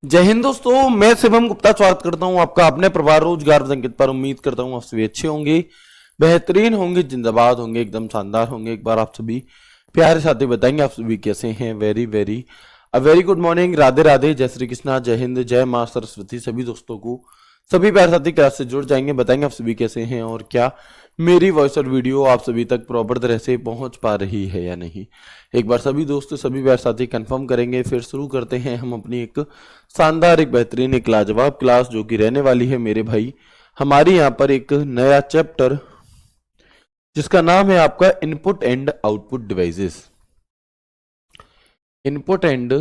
जय हिंद दोस्तों, मैं शिवम गुप्ता स्वागत करता हूं आपका अपने परिवार रोजगार संकेत पर। उम्मीद करता हूं आप सभी अच्छे होंगे, बेहतरीन होंगे, जिंदाबाद होंगे, एकदम शानदार होंगे। एक बार आप सभी प्यारे साथी बताएंगे आप सभी कैसे हैं। Very good morning, Radhe Radhe, जय श्री कृष्णा, जय हिंद, जय मां सरस्वती। सभी दोस्तों को, सभी प्यारे साथी क्लास से जुड़ जाएंगे, बताएंगे आप सभी कैसे हैं और क्या मेरी वॉइस और वीडियो आप सभी तक प्रॉपर तरह से पहुंच पा रही है या नहीं। एक बार सभी दोस्त, सभी प्यारे साथी कंफर्म करेंगे, फिर शुरू करते हैं हम अपनी एक शानदार, एक बेहतरीन, एक लाजवाब क्लास जो कि रहने वाली है मेरे भाई हमारी यहाँ पर एक नया चैप्टर जिसका नाम है आपका input and output devices. Input and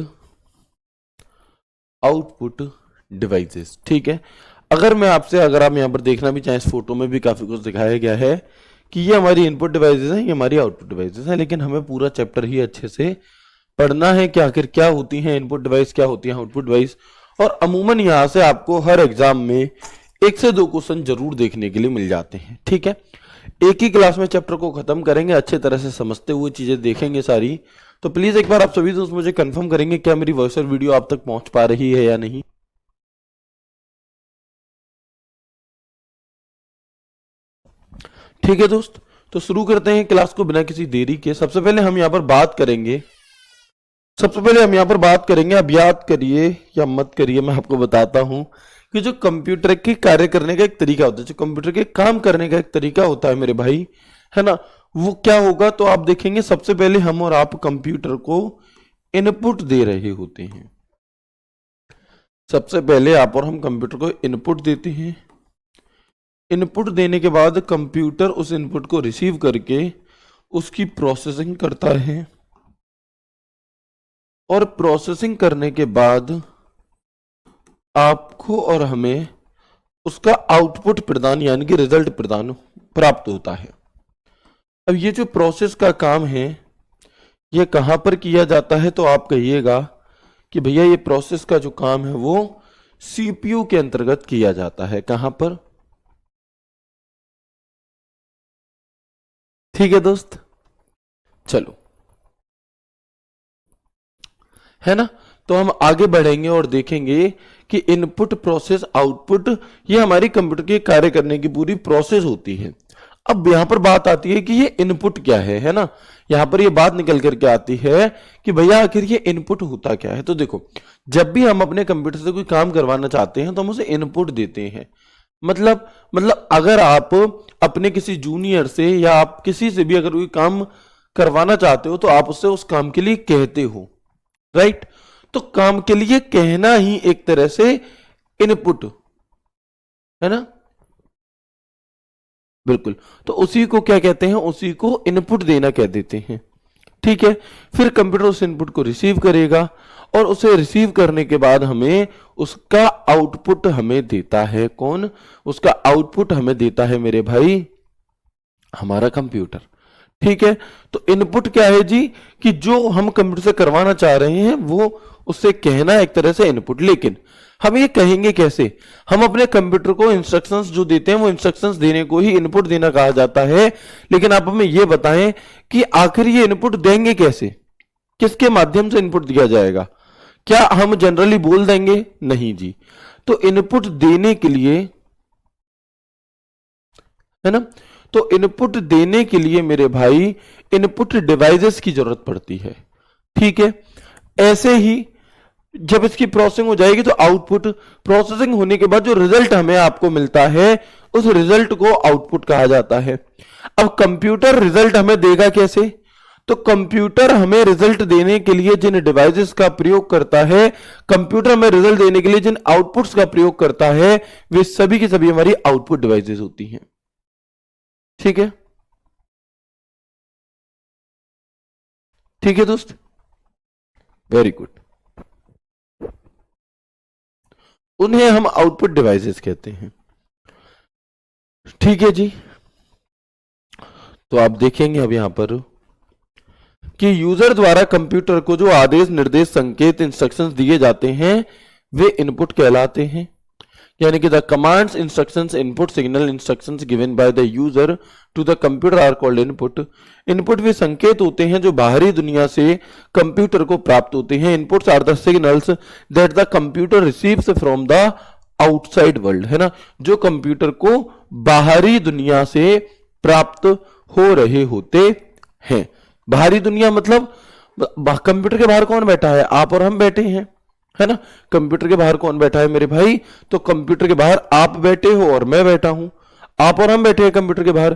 output devices, ठीक है। अगर आप यहाँ पर देखना भी चाहें, इस फोटो में भी काफी कुछ दिखाया गया है कि ये हमारी इनपुट डिवाइसेस हैं, ये हमारी आउटपुट डिवाइसेस हैं, लेकिन हमें पूरा चैप्टर ही अच्छे से पढ़ना है कि आखिर क्या होती हैं इनपुट डिवाइस, क्या होती है आउटपुट डिवाइस। और अमूमन यहाँ से आपको हर एग्जाम में 1 से 2 क्वेश्चन जरूर देखने के लिए मिल जाते हैं, ठीक है। एक ही क्लास में चैप्टर को खत्म करेंगे, अच्छे तरह से समझते हुए चीजें देखेंगे सारी। तो प्लीज एक बार आप सभी दोस्त मुझे कंफर्म करेंगे क्या मेरी वॉइस और वीडियो आप तक पहुंच पा रही है या नहीं। ठीक है दोस्त, तो शुरू करते हैं क्लास को बिना किसी देरी के। सबसे पहले हम यहाँ पर बात करेंगे अब याद करिए या मत करिए, मैं आपको बताता हूं कि जो कंप्यूटर के कार्य करने का एक तरीका होता है, जो कंप्यूटर के काम करने का एक तरीका होता है मेरे भाई, है ना, वो क्या होगा। तो आप देखेंगे सबसे पहले हम और आप कंप्यूटर को इनपुट दे रहे होते हैं। सबसे पहले आप और हम कंप्यूटर को इनपुट देते हैं। इनपुट देने के बाद कंप्यूटर उस इनपुट को रिसीव करके उसकी प्रोसेसिंग करता है, और प्रोसेसिंग करने के बाद आपको और हमें उसका आउटपुट प्रदान यानी कि रिजल्ट प्रदान प्राप्त होता है। अब ये जो प्रोसेस का काम है ये कहां पर किया जाता है, तो आप कहिएगा कि भैया ये प्रोसेस का जो काम है वो सीपीयू के अंतर्गत किया जाता है। कहां पर? ठीक है दोस्त, चलो, है ना। तो हम आगे बढ़ेंगे और देखेंगे कि इनपुट प्रोसेस आउटपुट ये हमारी कंप्यूटर के कार्य करने की पूरी प्रोसेस होती है। अब यहां पर बात आती है कि ये इनपुट क्या है ना। यहां पर ये बात निकल करके आती है कि भैया आखिर ये इनपुट होता क्या है। तो देखो, जब भी हम अपने कंप्यूटर से कोई काम करवाना चाहते हैं तो हम उसे इनपुट देते हैं। मतलब अगर आप अपने किसी जूनियर से या आप किसी से भी अगर कोई काम करवाना चाहते हो तो आप उससे उस काम के लिए कहते हो, राइट। तो काम के लिए कहना ही एक तरह से इनपुट है ना, बिल्कुल। तो उसी को क्या कहते हैं, उसी को इनपुट देना कह देते हैं, ठीक है। फिर कंप्यूटर उस इनपुट को रिसीव करेगा और उसे रिसीव करने के बाद हमें उसका आउटपुट हमें देता है। कौन? उसका आउटपुट हमें देता है मेरे भाई हमारा कंप्यूटर, ठीक है। तो इनपुट क्या है जी, कि जो हम कंप्यूटर से करवाना चाह रहे हैं वो उससे कहना एक तरह से इनपुट। लेकिन हम ये कहेंगे कैसे? हम अपने कंप्यूटर को इंस्ट्रक्शंस जो देते हैं वो इंस्ट्रक्शंस देने को ही इनपुट देना कहा जाता है। लेकिन आप हमें ये बताएं कि आखिर ये इनपुट देंगे कैसे, किसके माध्यम से इनपुट दिया जाएगा? क्या हम जनरली बोल देंगे? नहीं जी। तो इनपुट देने के लिए, है ना, तो इनपुट देने के लिए मेरे भाई इनपुट डिवाइसेस की जरूरत पड़ती है, ठीक है। ऐसे ही जब इसकी प्रोसेसिंग हो जाएगी तो आउटपुट, प्रोसेसिंग होने के बाद जो रिजल्ट हमें आपको मिलता है उस रिजल्ट को आउटपुट कहा जाता है। अब कंप्यूटर रिजल्ट हमें देगा कैसे? तो कंप्यूटर हमें रिजल्ट देने के लिए जिन डिवाइसेस का प्रयोग करता है, कंप्यूटर हमें रिजल्ट देने के लिए जिन आउटपुट्स का प्रयोग करता है, वे सभी की सभी हमारी आउटपुट डिवाइसेस होती हैं, ठीक है। ठीक है दोस्त, वेरी गुड। उन्हें हम आउटपुट डिवाइसेस कहते हैं, ठीक है जी। तो आप देखेंगे अब यहां पर कि यूजर द्वारा कंप्यूटर को जो आदेश, निर्देश, संकेत, इंस्ट्रक्शंस दिए जाते हैं वे इनपुट कहलाते हैं। यानी कि the commands instructions input signal instructions given by the user to the computer are called input. Input वे संकेत होते हैं जो बाहरी दुनिया से कंप्यूटर को प्राप्त होते हैं। Inputs are the signals that the computer receives from the outside world, है ना, जो कंप्यूटर को बाहरी दुनिया से प्राप्त हो रहे होते हैं। बाहरी दुनिया मतलब कंप्यूटर के बाहर कौन बैठा है? आप और हम बैठे हैं, है ना। कंप्यूटर के बाहर कौन बैठा है मेरे भाई? तो कंप्यूटर के बाहर आप बैठे हो और मैं बैठा हूं, आप और हम बैठे हैं कंप्यूटर के बाहर।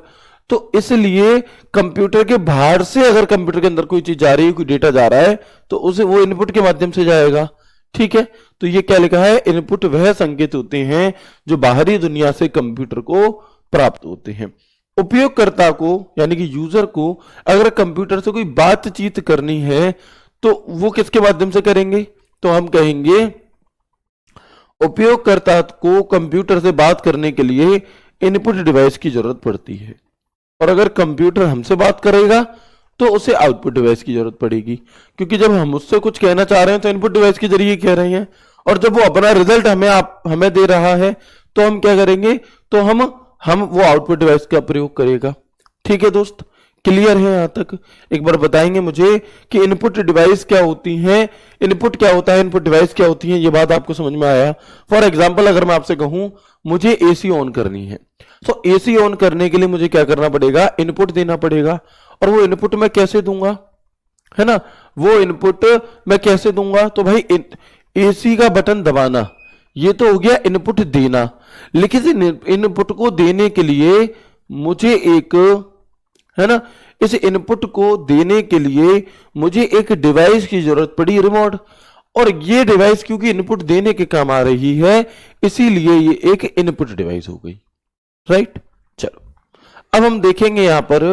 तो इसलिए कंप्यूटर के बाहर से अगर कंप्यूटर के अंदर कोई चीज जा रही है, कोई डेटा जा रहा है, तो उसे वो इनपुट के माध्यम से जाएगा। ठीक है, तो ये क्या लिखा है? इनपुट वह संकेत होते हैं जो बाहरी दुनिया से कंप्यूटर को प्राप्त होते हैं। उपयोगकर्ता को यानी कि यूजर को अगर कंप्यूटर से कोई बातचीत करनी है तो वो किसके माध्यम से करेंगे? तो हम कहेंगे उपयोगकर्ता को कंप्यूटर से बात करने के लिए इनपुट डिवाइस की जरूरत पड़ती है, और अगर कंप्यूटर हमसे बात करेगा तो उसे आउटपुट डिवाइस की जरूरत पड़ेगी, क्योंकि जब हम उससे कुछ कहना चाह रहे हैं तो इनपुट डिवाइस के जरिए कह रहे हैं, और जब वो अपना रिजल्ट हमें दे रहा है तो हम क्या करेंगे? तो हम वो आउटपुट डिवाइस का प्रयोग करेगा। ठीक है दोस्त, क्लियर है यहां तक? एक बार बताएंगे मुझे कि इनपुट डिवाइस क्या होती हैं, इनपुट क्या होता है, इनपुट डिवाइस क्या होती हैं, ये बात आपको समझ में आया? फॉर एग्जाम्पल अगर मैं आपसे कहूं मुझे एसी ऑन करनी है, तो एसी ऑन करने के लिए मुझे क्या करना पड़ेगा? इनपुट देना पड़ेगा। और वो इनपुट मैं कैसे दूंगा, है ना, वो इनपुट मैं कैसे दूंगा? तो भाई एसी का बटन दबाना, ये तो हो गया इनपुट देना। लेकिन इनपुट को देने के लिए मुझे एक, है ना, इस इनपुट को देने के लिए मुझे एक डिवाइस की जरूरत पड़ी, रिमोट। और ये डिवाइस क्योंकि इनपुट देने के काम आ रही है, इसीलिए ये एक इनपुट डिवाइस हो गई। राइट, चलो अब हम देखेंगे यहां पर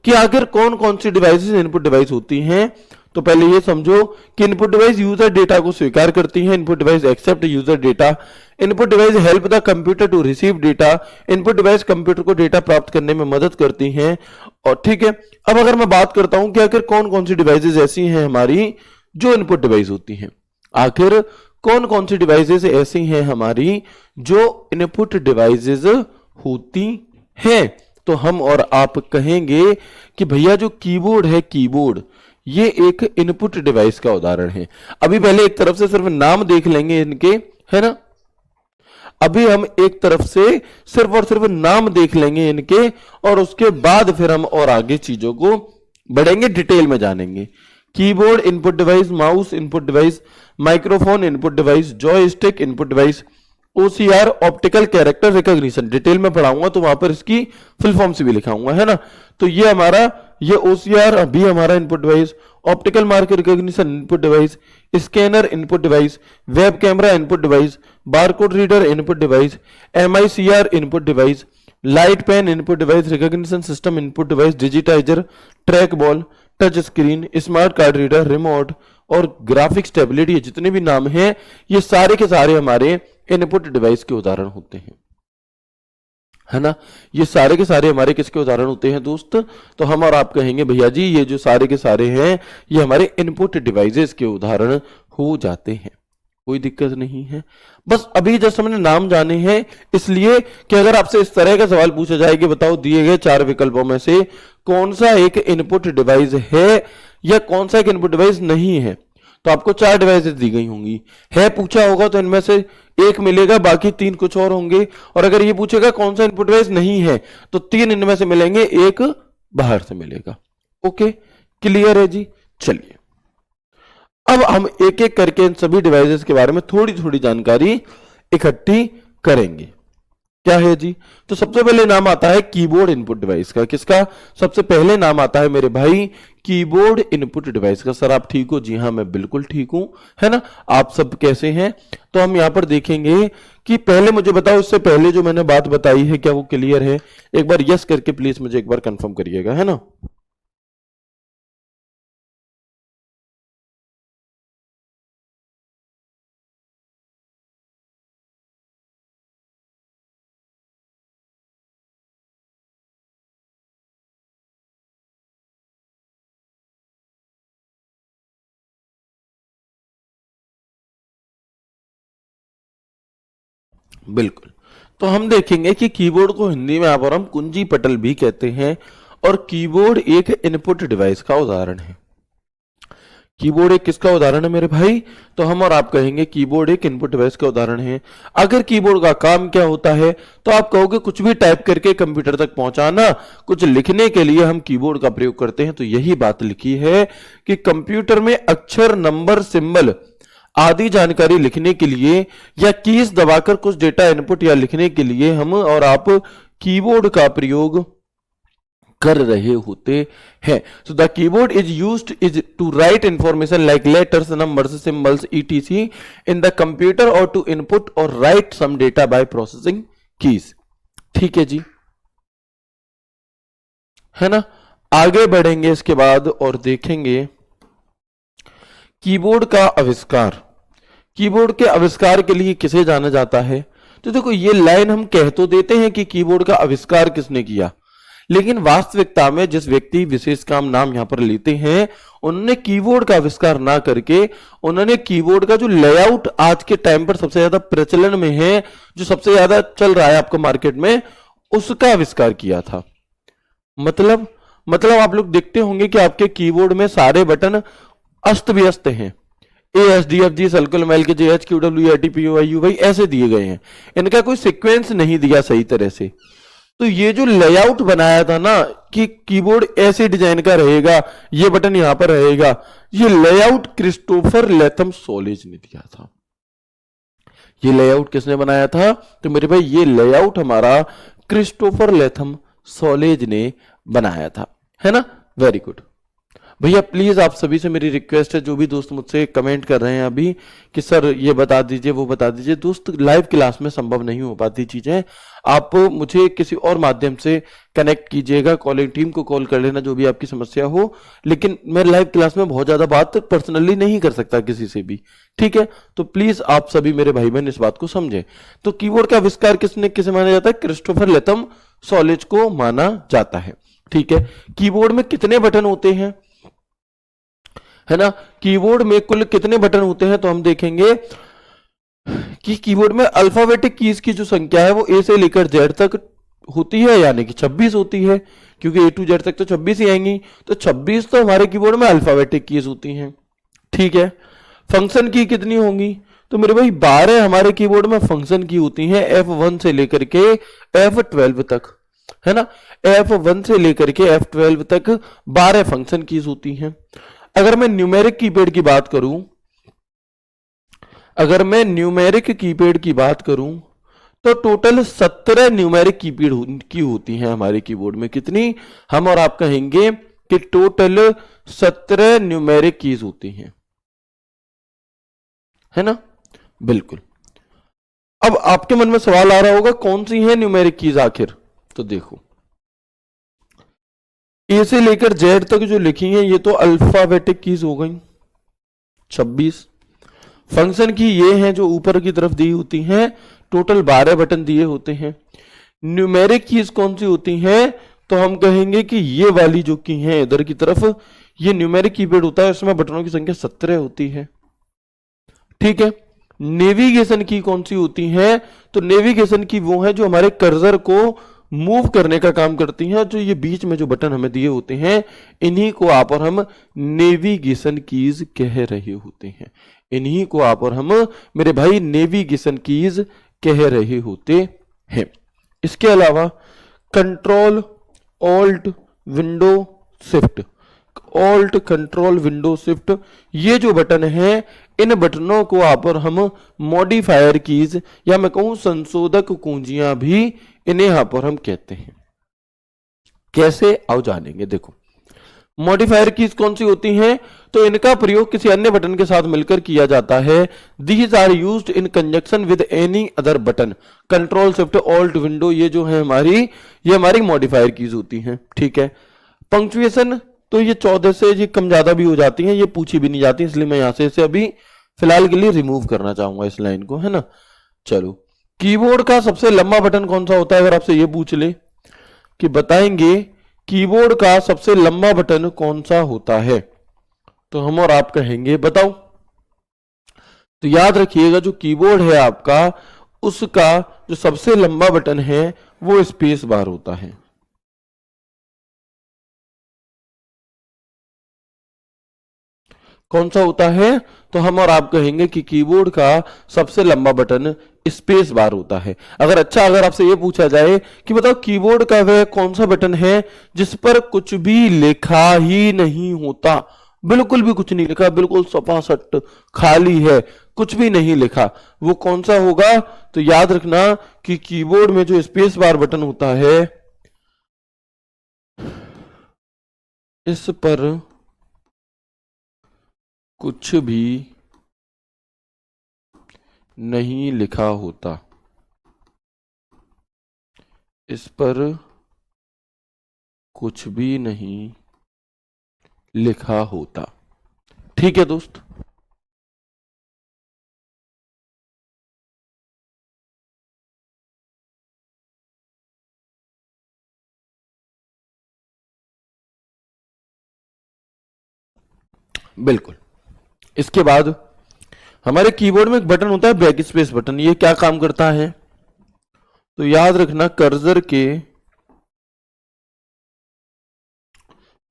कि आखिर कौन कौन सी डिवाइसेस इनपुट डिवाइस होती हैं। तो पहले ये समझो कि इनपुट डिवाइस यूजर डेटा को स्वीकार करती है। Input device accept user data. Input device help the computer to receive data. Input device computer को डेटा प्राप्त करने में मदद करती हैं। और ठीक है, अब अगर मैं बात करता हूं कि आखिर कौन कौन सी डिवाइसेस ऐसी हैं हमारी जो इनपुट डिवाइस होती हैं, आखिर कौन कौन सी डिवाइसेस ऐसी हैं हमारी जो इनपुट डिवाइसेस होती हैं, तो हम और आप कहेंगे कि भैया जो कीबोर्ड है, कीबोर्ड ये एक इनपुट डिवाइस का उदाहरण है। अभी पहले एक तरफ से सिर्फ नाम देख लेंगे इनके, है ना, अभी हम एक तरफ से सिर्फ और सिर्फ नाम देख लेंगे इनके, और उसके बाद फिर हम और आगे चीजों को बढ़ेंगे, डिटेल में जानेंगे। Keyboard input device, mouse input device, microphone input device, joystick input device, OCR optical character recognition, detail में पढ़ाऊंगा तो वहां पर इसकी फुल फॉर्म से भी लिखाऊंगा, है ना। तो ये हमारा, ये ओसीआर अभी हमारा input device, optical mark recognition input device, scanner input device, web camera input device, barcode reader input device, MICR input device, light pen input device, recognition system input device, digitizer, track ball, touch screen, smart card reader, remote और graphics tablet, ये जितने भी नाम हैं ये सारे के सारे हमारे इनपुट डिवाइस के उदाहरण होते हैं, है ना। ये सारे के सारे हमारे किसके उदाहरण होते हैं दोस्त? तो हम और आप कहेंगे भैया जी ये जो सारे के सारे हैं ये हमारे इनपुट डिवाइसेस के उदाहरण हो जाते हैं, कोई दिक्कत नहीं है। बस अभी जस्ट हमने नाम जाने हैं, इसलिए कि अगर आपसे इस तरह का सवाल पूछा जाए कि बताओ दिए गए चार विकल्पों में से कौन सा एक इनपुट डिवाइस है या कौन सा एक इनपुट डिवाइस नहीं है, तो आपको चार डिवाइसेस दी गई होंगी, है पूछा होगा तो इनमें से एक मिलेगा, बाकी तीन कुछ और होंगे। और अगर ये पूछेगा कौन सा इनपुट डिवाइस नहीं है तो तीन इनमें से मिलेंगे, एक बाहर से मिलेगा। ओके, क्लियर है जी। चलिए अब हम एक एक करके इन सभी डिवाइसेस के बारे में थोड़ी थोड़ी जानकारी इकट्ठी करेंगे। क्या है जी? तो सबसे पहले नाम आता है कीबोर्ड इनपुट डिवाइस का। किसका सबसे पहले नाम आता है मेरे भाई? कीबोर्ड इनपुट डिवाइस का। सर आप ठीक हो? जी हाँ मैं बिल्कुल ठीक हूं, है ना। आप सब कैसे हैं? तो हम यहां पर देखेंगे कि पहले मुझे बताओ, इससे पहले जो मैंने बात बताई है क्या वो क्लियर है? एक बार यस करके प्लीज मुझे एक बार कंफर्म करिएगा, है ना। बिल्कुल। तो हम देखेंगे कि कीबोर्ड को हिंदी में यहाँ पर हम कुंजी पटल भी कहते हैं और कीबोर्ड एक इनपुट डिवाइस का उदाहरण है। कीबोर्ड एक किसका उदाहरण है मेरे भाई? तो हम और आप कहेंगे कीबोर्ड एक इनपुट डिवाइस का उदाहरण है। अगर कीबोर्ड का काम क्या होता है तो आप कहोगे कुछ भी टाइप करके कंप्यूटर तक पहुंचाना, कुछ लिखने के लिए हम कीबोर्ड का प्रयोग करते हैं। तो यही बात लिखी है कि कंप्यूटर में अक्षर, नंबर, सिंबल आदि जानकारी लिखने के लिए या कीज दबाकर कुछ डेटा इनपुट या लिखने के लिए हम और आप कीबोर्ड का प्रयोग कर रहे होते हैं। So the keyboard is used is to write information like letters, numbers, symbols etc in the computer और टू इनपुट और write some data by processing keys. ठीक है जी, है ना। आगे बढ़ेंगे इसके बाद और देखेंगे कीबोर्ड का आविष्कार। कीबोर्ड के आविष्कार के लिए किसे जाना जाता है? तो देखो ये लाइन हम कह तो देते हैं कि कीबोर्ड का आविष्कार किसने किया, लेकिन वास्तविकता में जिस व्यक्ति विशेष का हम नाम यहां पर लेते हैं उन्होंने कीबोर्ड का आविष्कार ना करके उन्होंने कीबोर्ड का जो लेआउट आज के टाइम पर सबसे ज्यादा प्रचलन में है, जो सबसे ज्यादा चल रहा है आपको मार्केट में, उसका आविष्कार किया था। मतलब आप लोग देखते होंगे कि आपके कीबोर्ड में सारे बटन अस्त व्यस्त हैं। ASDFG सर्कल मेल के JH QWERTPUI ऐसे दिए गए हैं, इनका कोई सीक्वेंस नहीं दिया सही तरह से। तो ये जो लेआउट बनाया था ना कि कीबोर्ड ऐसे डिजाइन का रहेगा, ये बटन यहां पर रहेगा, ये लेआउट क्रिस्टोफर लेथम सोलेज ने दिया था। ये लेआउट किसने बनाया था? तो मेरे भाई ये लेआउट हमारा क्रिस्टोफर लेथम सोलेज ने बनाया था, है ना। वेरी गुड भैया। प्लीज आप सभी से मेरी रिक्वेस्ट है, जो भी दोस्त मुझसे कमेंट कर रहे हैं अभी कि सर ये बता दीजिए वो बता दीजिए, दोस्त लाइव क्लास में संभव नहीं हो पाती चीजें, आप मुझे किसी और माध्यम से कनेक्ट कीजिएगा, कॉलिंग टीम को कॉल कर लेना जो भी आपकी समस्या हो, लेकिन मैं लाइव क्लास में बहुत ज्यादा बात पर्सनली नहीं कर सकता किसी से भी। ठीक है, तो प्लीज आप सभी मेरे भाई बहन इस बात को समझें। तो कीबोर्ड का आविष्कार किसे माना जाता है? क्रिस्टोफर लेथम सोलेज को माना जाता है। ठीक है, कीबोर्ड में कितने बटन होते हैं, है ना। कीबोर्ड में कुल कितने बटन होते हैं? तो हम देखेंगे कि कीबोर्ड में अल्फाबेटिक कीज की जो संख्या है वो ए से लेकर जेड तक होती है, यानी कि 26 होती है, क्योंकि ए टू जेड तक तो 26 ही आएंगी। तो 26 तो हमारे कीबोर्ड में अल्फाबेटिक कीज होती हैं। ठीक है, फंक्शन की कितनी होंगी? तो मेरे भाई 12 हमारे कीबोर्ड में फंक्शन की होती हैं, F1 से लेकर के F12 तक, है ना। F1 से लेकर के F12 तक 12 फंक्शन कीज होती हैं। अगर मैं न्यूमेरिक कीपैड की बात करूं, तो टोटल 17 न्यूमेरिक कीपैड की होती हैं हमारे कीबोर्ड में। कितनी? हम और आप कहेंगे कि टोटल 17 न्यूमेरिक कीज होती हैं, है ना। बिल्कुल। अब आपके मन में सवाल आ रहा होगा कौन सी है न्यूमेरिक कीज आखिर? तो देखो ए से लेकर जेड तक जो लिखी हैं ये तो अल्फाबेटिक कीज हो गई 26। फंक्शन की ये हैं जो ऊपर की तरफ दी होती हैं, टोटल 12 बटन दिए होते हैं। न्यूमेरिक कीज कौन सी होती हैं? तो हम कहेंगे कि ये वाली जो की हैं इधर की तरफ, ये न्यूमेरिक कीपैड होता है, इसमें बटनों की संख्या 17 होती है। ठीक है, नेविगेशन की कौन सी होती है? तो नेविगेशन की वो है जो हमारे कर्सर को मूव करने का काम करती हैं, जो ये बीच में जो बटन हमें दिए होते हैं इन्हीं को आप और हम नेविगेशन कीज कह रहे होते हैं। इन्हीं को आप और हम मेरे भाई नेविगेशन कीज कह रहे होते हैं। इसके अलावा control, alt, window, shift, alt, control, window, shift, ये जो बटन है इन बटनों को आप और हम मॉडिफायर कीज या मैं कहूं संशोधक कुंजियां भी इन्हें यहां पर हम कहते हैं। कैसे? आओ जानेंगे। देखो मॉडिफायर कीज कौन सी होती हैं? तो इनका प्रयोग किसी अन्य बटन के साथ मिलकर किया जाता है। These are used in conjunction with any other button. Control, shift, alt, window, ये जो है ये हमारी मॉडिफायर कीज होती हैं। ठीक है, पंक्चुएशन तो ये 14 से ये कम ज्यादा भी हो जाती हैं, ये पूछी भी नहीं जाती, इसलिए मैं यहां से इसे अभी फिलहाल के लिए रिमूव करना चाहूंगा इस लाइन को, है ना। चलो, कीबोर्ड का सबसे लंबा बटन कौन सा होता है? अगर आपसे ये पूछ ले कि बताएंगे कीबोर्ड का सबसे लंबा बटन कौन सा होता है, तो हम और आप कहेंगे बताओ। तो याद रखिएगा जो कीबोर्ड है आपका उसका जो सबसे लंबा बटन है वो स्पेस बार होता है। कौन सा होता है? तो हम और आप कहेंगे कि कीबोर्ड का सबसे लंबा बटन स्पेस बार होता है। अगर आपसे ये पूछा जाए कि बताओ कीबोर्ड का वह कौन सा बटन है जिस पर कुछ भी लिखा ही नहीं होता, बिल्कुल भी कुछ नहीं लिखा, बिल्कुल सपासट खाली है, कुछ भी नहीं लिखा, वो कौन सा होगा? तो याद रखना कि कीबोर्ड में जो स्पेस बार बटन होता है इस पर कुछ भी नहीं लिखा होता, इस पर कुछ भी नहीं लिखा होता। ठीक है दोस्त, बिल्कुल। इसके बाद हमारे कीबोर्ड में एक बटन होता है बैक स्पेस बटन। ये क्या काम करता है? तो याद रखना कर्सर के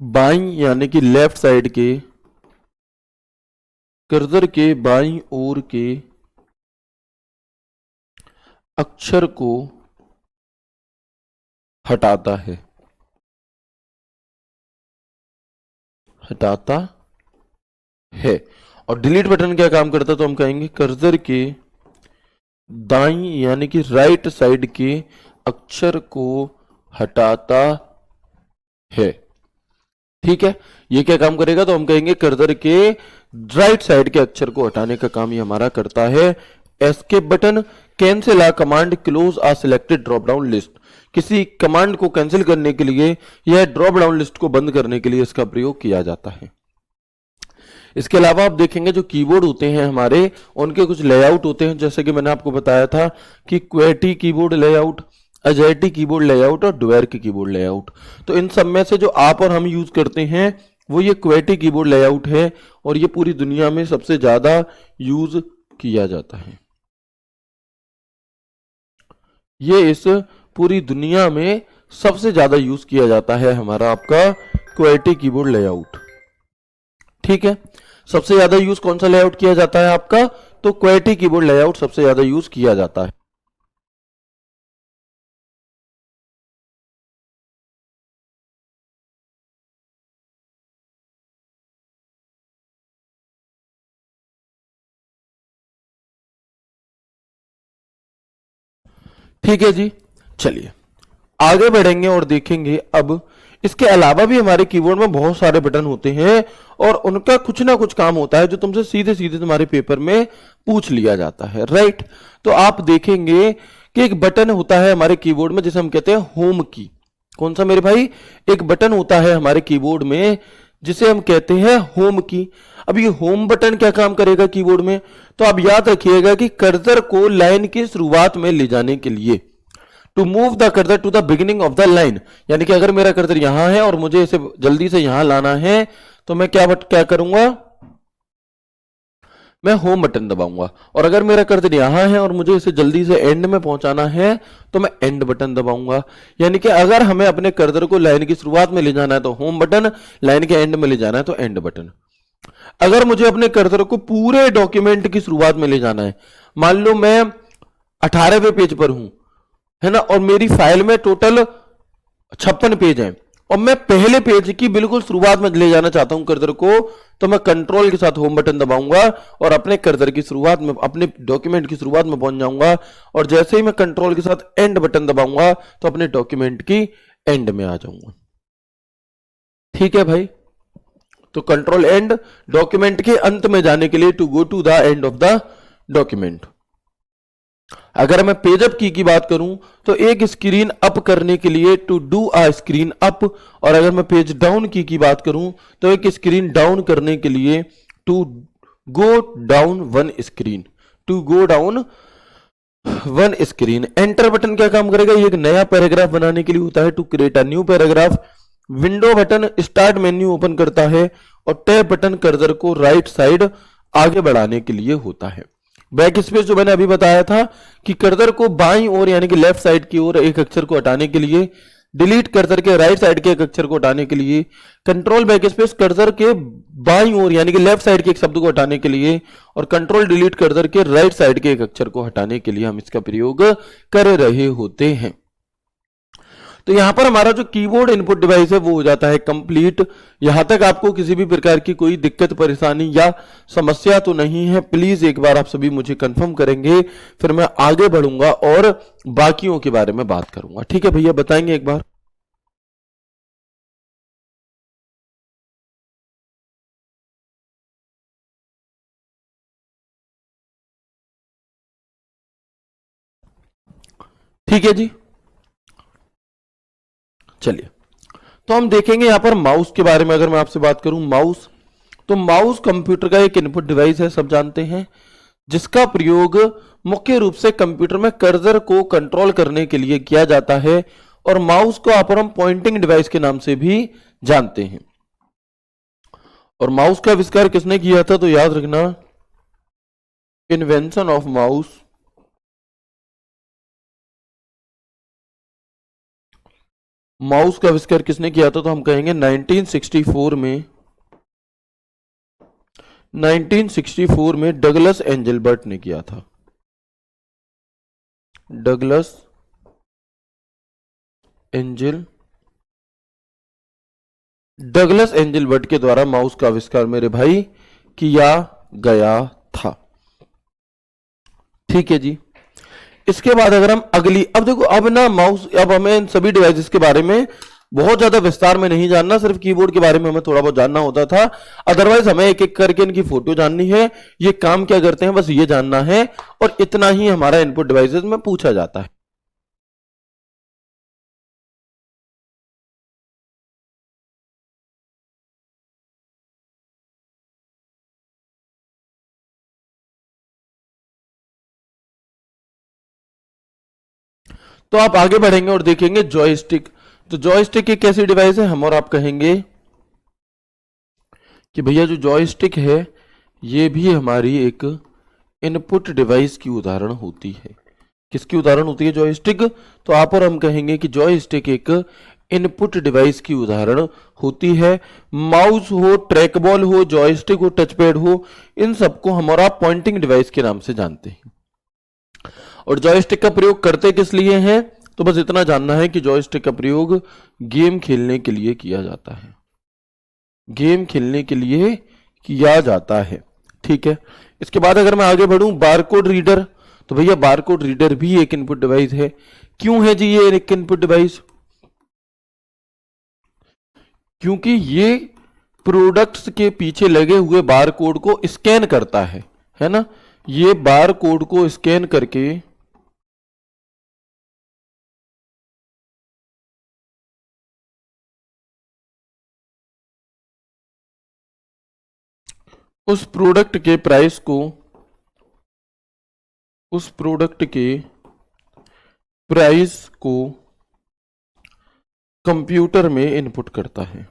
बाईं यानी कि लेफ्ट साइड के, कर्सर के बाईं ओर के अक्षर को हटाता है, हटाता है। और डिलीट बटन क्या काम करता है? तो हम कहेंगे कर्सर के दाईं यानी कि राइट साइड के अक्षर को हटाता है। ठीक है, ये क्या काम करेगा? तो हम कहेंगे कर्सर के राइट साइड के अक्षर को हटाने का काम ये हमारा करता है। Escape button, cancel a command, close a selected drop down list. किसी कमांड को कैंसिल करने के लिए या ड्रॉप डाउन लिस्ट को बंद करने के लिए इसका प्रयोग किया जाता है। इसके अलावा आप देखेंगे जो कीबोर्ड होते हैं हमारे, उनके कुछ लेआउट होते हैं, जैसे कि मैंने आपको बताया था कि qwerty keyboard layout, अजैटी keyboard layout और डुवेर्क कीबोर्ड लेआउट। तो इन सब में से जो आप और हम यूज करते हैं वो ये क्वेटी कीबोर्ड लेआउट है और ये पूरी दुनिया में सबसे ज्यादा यूज किया जाता है। ये इस पूरी दुनिया में सबसे ज्यादा यूज किया जाता है हमारा आपका क्वेटी कीबोर्ड लेआउट। ठीक है, सबसे ज्यादा यूज कौन सा लेआउट किया जाता है आपका? तो क्वेटी कीबोर्ड लेआउट सबसे ज्यादा यूज किया जाता है। ठीक है जी, चलिए आगे बढ़ेंगे और देखेंगे। अब इसके अलावा भी हमारे कीबोर्ड में बहुत सारे बटन होते हैं और उनका कुछ ना कुछ काम होता है जो तुमसे सीधे सीधे तुम्हारे पेपर में पूछ लिया जाता है, राइट? तो आप देखेंगे कि एक बटन होता है हमारे कीबोर्ड में जिसे हम कहते हैं होम की। कौन सा मेरे भाई? एक बटन होता है हमारे कीबोर्ड में जिसे हम कहते हैं होम की। अब ये होम बटन क्या काम करेगा कीबोर्ड में? तो आप याद रखिएगा कि कर्सर को लाइन की शुरुआत में ले जाने के लिए, to move the cursor to the beginning of the line, यानी कि अगर मेरा कर्सर यहां है और मुझे इसे जल्दी से यहां लाना है तो मैं क्या करूंगा? मैं होम बटन दबाऊंगा। और अगर मेरा कर्सर यहां है और मुझे इसे जल्दी से एंड में पहुंचाना है तो मैं एंड बटन दबाऊंगा। यानी कि अगर हमें अपने कर्सर को लाइन की शुरुआत में ले जाना है तो होम बटन, लाइन के एंड में ले जाना है तो एंड बटन। अगर मुझे अपने कर्सर को पूरे डॉक्यूमेंट की शुरुआत में ले जाना है, मान लो मैं 18वें पेज पर हूं, है ना, और मेरी फाइल में टोटल 56 पेज हैं और मैं पहले पेज की बिल्कुल शुरुआत में ले जाना चाहता हूं कर्सर को, तो मैं कंट्रोल के साथ होम बटन दबाऊंगा और अपने कर्सर की शुरुआत में, अपने डॉक्यूमेंट की शुरुआत में पहुंच जाऊंगा। और जैसे ही मैं कंट्रोल के साथ एंड बटन दबाऊंगा तो अपने डॉक्यूमेंट की एंड में आ जाऊंगा। ठीक है भाई, तो कंट्रोल एंड, डॉक्यूमेंट के अंत में जाने के लिए, to go to the end of the document. अगर मैं पेज अप की बात करूं तो एक स्क्रीन अप करने के लिए to do a screen up, और अगर मैं पेज डाउन की बात करूं तो एक स्क्रीन डाउन करने के लिए to go down one screen, to go down one screen. Enter button क्या काम करेगा? ये एक नया पैराग्राफ बनाने के लिए होता है, to create a new paragraph. Window button start menu open करता है और टैब बटन कर्सर को राइट साइड आगे बढ़ाने के लिए होता है। बैक स्पेस जो मैंने अभी बताया था कि कर्सर को बाईं ओर यानी कि लेफ्ट साइड की ओर एक अक्षर को हटाने के लिए, डिलीट कर्सर के राइट साइड के एक अक्षर को हटाने के लिए, कंट्रोल बैक स्पेस कर्सर के बाईं ओर यानी कि लेफ्ट साइड के एक शब्द को हटाने के लिए, और कंट्रोल डिलीट कर्सर के राइट साइड के एक अक्षर को हटाने के लिए हम इसका प्रयोग कर रहे होते हैं। तो यहां पर हमारा जो कीबोर्ड इनपुट डिवाइस है वो हो जाता है कंप्लीट। यहां तक आपको किसी भी प्रकार की कोई दिक्कत परेशानी या समस्या तो नहीं है? प्लीज एक बार आप सभी मुझे कंफर्म करेंगे, फिर मैं आगे बढ़ूंगा और बाकियों के बारे में बात करूंगा। ठीक है भैया, बताएंगे एक बार। ठीक है जी, चलिए तो हम देखेंगे यहां पर माउस के बारे में। अगर मैं आपसे बात करूं माउस, तो माउस कंप्यूटर का एक इनपुट डिवाइस है, सब जानते हैं, जिसका प्रयोग मुख्य रूप से कंप्यूटर में कर्सर को कंट्रोल करने के लिए किया जाता है, और माउस को आप और हम पॉइंटिंग डिवाइस के नाम से भी जानते हैं। और माउस का आविष्कार किसने किया था? तो याद रखना, इन्वेंशन ऑफ माउस माउस का आविष्कार किसने किया था? तो हम कहेंगे 1964 में डगलस एंजलबर्ट ने किया था। डगलस एंजलबर्ट के द्वारा माउस का आविष्कार मेरे भाई किया गया था। ठीक है जी। इसके बाद अगर हम अगली, अब देखो, अब ना माउस, अब हमें इन सभी डिवाइसेस के बारे में बहुत ज्यादा विस्तार में नहीं जानना, सिर्फ कीबोर्ड के बारे में हमें थोड़ा बहुत जानना होता था। अदरवाइज हमें एक एक करके इनकी फोटो जाननी है, ये काम क्या करते हैं बस ये जानना है, और इतना ही हमारा इनपुट डिवाइसेस में पूछा जाता है। तो आप आगे बढ़ेंगे और देखेंगे जॉयस्टिक। तो जॉयस्टिक एक ऐसी डिवाइस है, हम और आप कहेंगे कि भैया जो जॉयस्टिक है ये भी हमारी एक इनपुट डिवाइस की उदाहरण होती है। किसकी उदाहरण होती है जॉयस्टिक? तो आप और हम कहेंगे कि जॉयस्टिक एक इनपुट डिवाइस की उदाहरण होती है। माउस हो, ट्रैकबॉल हो, जॉयस्टिक हो, टचपैड हो, इन सबको हम और आप पॉइंटिंग डिवाइस के नाम से जानते हैं। और जॉयस्टिक का प्रयोग करते किस लिए हैं? तो बस इतना जानना है कि जॉयस्टिक का प्रयोग गेम खेलने के लिए किया जाता है। गेम खेलने के लिए किया जाता है। ठीक है। इसके बाद अगर मैं आगे बढ़ूं, बारकोड रीडर, तो भैया बारकोड रीडर भी एक इनपुट डिवाइस है। क्यों है जी ये एक इनपुट डिवाइस? क्योंकि ये प्रोडक्ट्स के पीछे लगे हुए बारकोड को स्कैन करता है ना। ये बारकोड को स्कैन करके उस प्रोडक्ट के प्राइस को, उस प्रोडक्ट के प्राइस को कंप्यूटर में इनपुट करता है।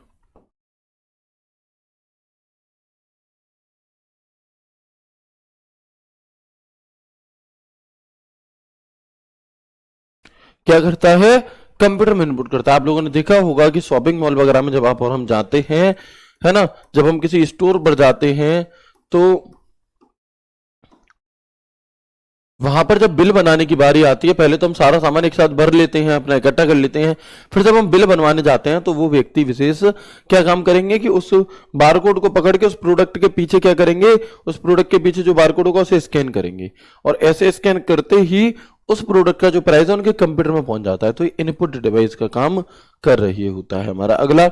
क्या करता है? कंप्यूटर में इनपुट करता है। आप लोगों ने देखा होगा कि शॉपिंग मॉल वगैरह में जब आप और हम जाते हैं, है ना, जब हम किसी स्टोर पर जाते हैं तो वहां पर जब बिल बनाने की बारी आती है, पहले तो हम सारा सामान एक साथ भर लेते हैं, अपना इकट्ठा कर लेते हैं, फिर जब हम बिल बनवाने जाते हैं तो वो व्यक्ति विशेष क्या काम करेंगे कि उस बारकोड को पकड़ के उस प्रोडक्ट के पीछे क्या करेंगे, उस प्रोडक्ट के पीछे जो बारकोड होगा उसे स्कैन करेंगे, और ऐसे स्कैन करते ही उस प्रोडक्ट का जो प्राइस है उनके कंप्यूटर में पहुंच जाता है। तो इनपुट डिवाइस का काम कर रही होता है हमारा। अगला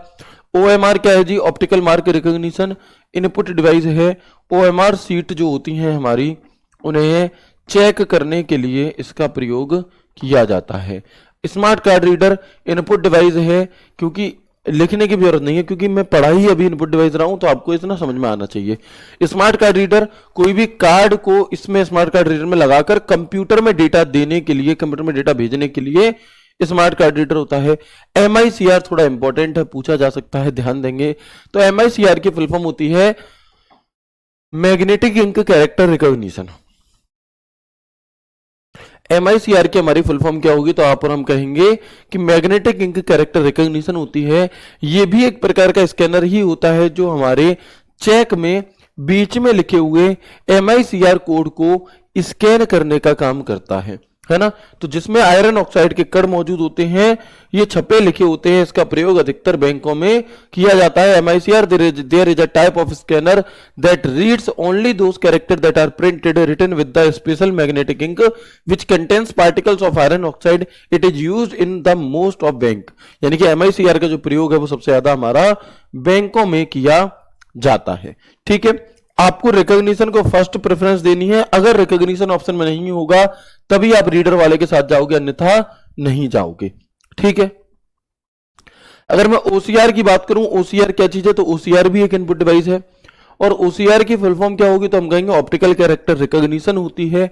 OMR क्या है जी? Optical mark recognition input device है। OMR सीट जो होती हैं हमारी, उन्हें चेक करने के लिए इसका प्रयोग किया जाता है। Smart card reader input device है, क्योंकि लिखने की भी जरूरत नहीं है, क्योंकि मैं पढ़ा ही अभी इनपुट डिवाइस रहा हूं, तो आपको इतना समझ में आना चाहिए। स्मार्ट कार्ड रीडर कोई भी कार्ड को इसमें स्मार्ट कार्ड रीडर में लगाकर कंप्यूटर में डेटा देने के लिए, कंप्यूटर में डेटा भेजने के लिए स्मार्ट कार्ड रीडर होता है। MICR थोड़ा इंपॉर्टेंट है, पूछा जा सकता है, ध्यान देंगे। तो MICR की फुल फॉर्म होती है magnetic ink character recognition. MICR की हमारी फुल फॉर्म क्या होगी, तो आप और हम कहेंगे कि मैग्नेटिक इंक कैरेक्टर रिकॉग्निशन होती है। ये भी एक प्रकार का स्कैनर ही होता है जो हमारे चेक में बीच में लिखे हुए MICR कोड को स्कैन करने का काम करता है ना। तो जिसमें आयरन ऑक्साइड के कण मौजूद होते हैं, ये छपे लिखे होते हैं। इसका प्रयोग अधिकतर बैंकों में किया जाता है। MICR there is a type of scanner that reads only those character that are printed written with the special magnetic ink which contains particles of iron oxide. It is used in the most of bank. यानी कि MICR का जो प्रयोग है वो सबसे ज्यादा हमारा बैंकों में किया जाता है। ठीक है, आपको रिकॉग्निशन को फर्स्ट प्रेफरेंस देनी है। अगर रिकॉग्निशन ऑप्शन में नहीं होगा तभी आप रीडर वाले के साथ जाओगे, अन्यथा नहीं जाओगे। ठीक है, अगर मैं OCR की बात करूं, OCR क्या चीज है, तो OCR भी एक इनपुट डिवाइस है। और OCR की फुल फॉर्म क्या होगी, तो हम कहेंगे ऑप्टिकल कैरेक्टर रिकॉग्निशन होती है।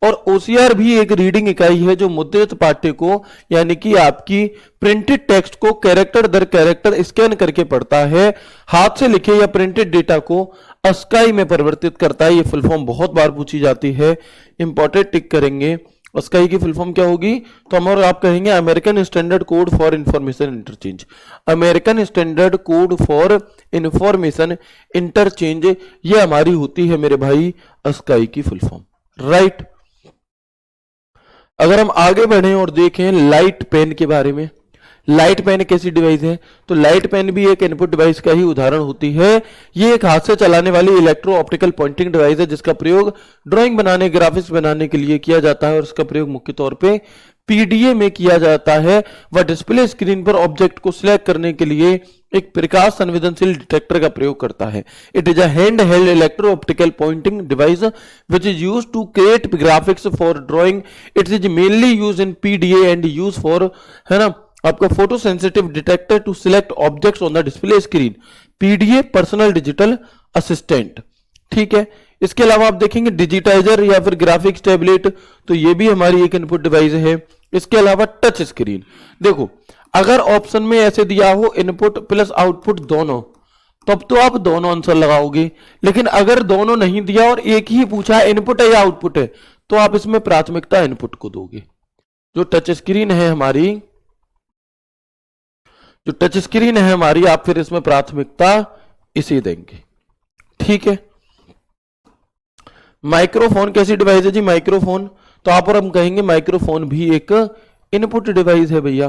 और OCR भी एक रीडिंग इकाई है जो मुद्रित पाठ्य को, यानी कि आपकी प्रिंटेड टेक्स्ट को कैरेक्टर दर कैरेक्टर स्कैन करके पढ़ता है। हाथ से लिखे या प्रिंटेड डेटा को अस्काई में परिवर्तित करता है। ये फुल फॉर्म बहुत बार पूछी जाती है, इंपॉर्टेंट टिक करेंगे। अस्काई की फुल फॉर्म क्या होगी, तो हम और आप कहेंगे American standard code for information interchange. American standard code for information interchange, ये हमारी होती है मेरे भाई अस्काई की फुल फॉर्म, राइट। अगर हम आगे बढ़ें और देखें लाइट पेन के बारे में, लाइट पेन कैसी डिवाइस है, तो लाइट पेन भी एक इनपुट डिवाइस का ही उदाहरण होती है। ये एक हाथ से चलाने वाली इलेक्ट्रो ऑप्टिकल पॉइंटिंग डिवाइस है जिसका प्रयोग ड्राइंग बनाने, ग्राफिक्स बनाने के लिए किया जाता है। और इसका प्रयोग मुख्य तौर पे PDA में किया जाता है। वह डिस्प्ले स्क्रीन पर ऑब्जेक्ट को सिलेक्ट करने के लिए एक प्रकाश संवेदनशील डिटेक्टर का प्रयोग करता है। It is a hand held electro optical pointing device which is used to create graphics for drawing. It is mainly use in PDA and use for, है ना, आपका photo sensitive detector to select objects on the display screen. PDA personal digital assistant. ठीक है, इसके अलावा आप देखेंगे digitiser या फिर ग्राफिक्स टैबलेट, तो ये भी हमारी एक इनपुट डिवाइस है। इसके अलावा टच स्क्रीन, देखो अगर ऑप्शन में ऐसे दिया हो इनपुट प्लस आउटपुट दोनों, तब तो आप दोनों आंसर लगाओगे। लेकिन अगर दोनों नहीं दिया और एक ही पूछा है इनपुट है या आउटपुट है, तो आप इसमें प्राथमिकता इनपुट को दोगे। जो टच स्क्रीन है हमारी, जो टच स्क्रीन है हमारी, आप फिर इसमें प्राथमिकता इसे देंगे। ठीक है, माइक्रोफोन कैसी डिवाइस है जी, माइक्रोफोन, तो आप और हम कहेंगे माइक्रोफोन भी एक इनपुट डिवाइस है भैया,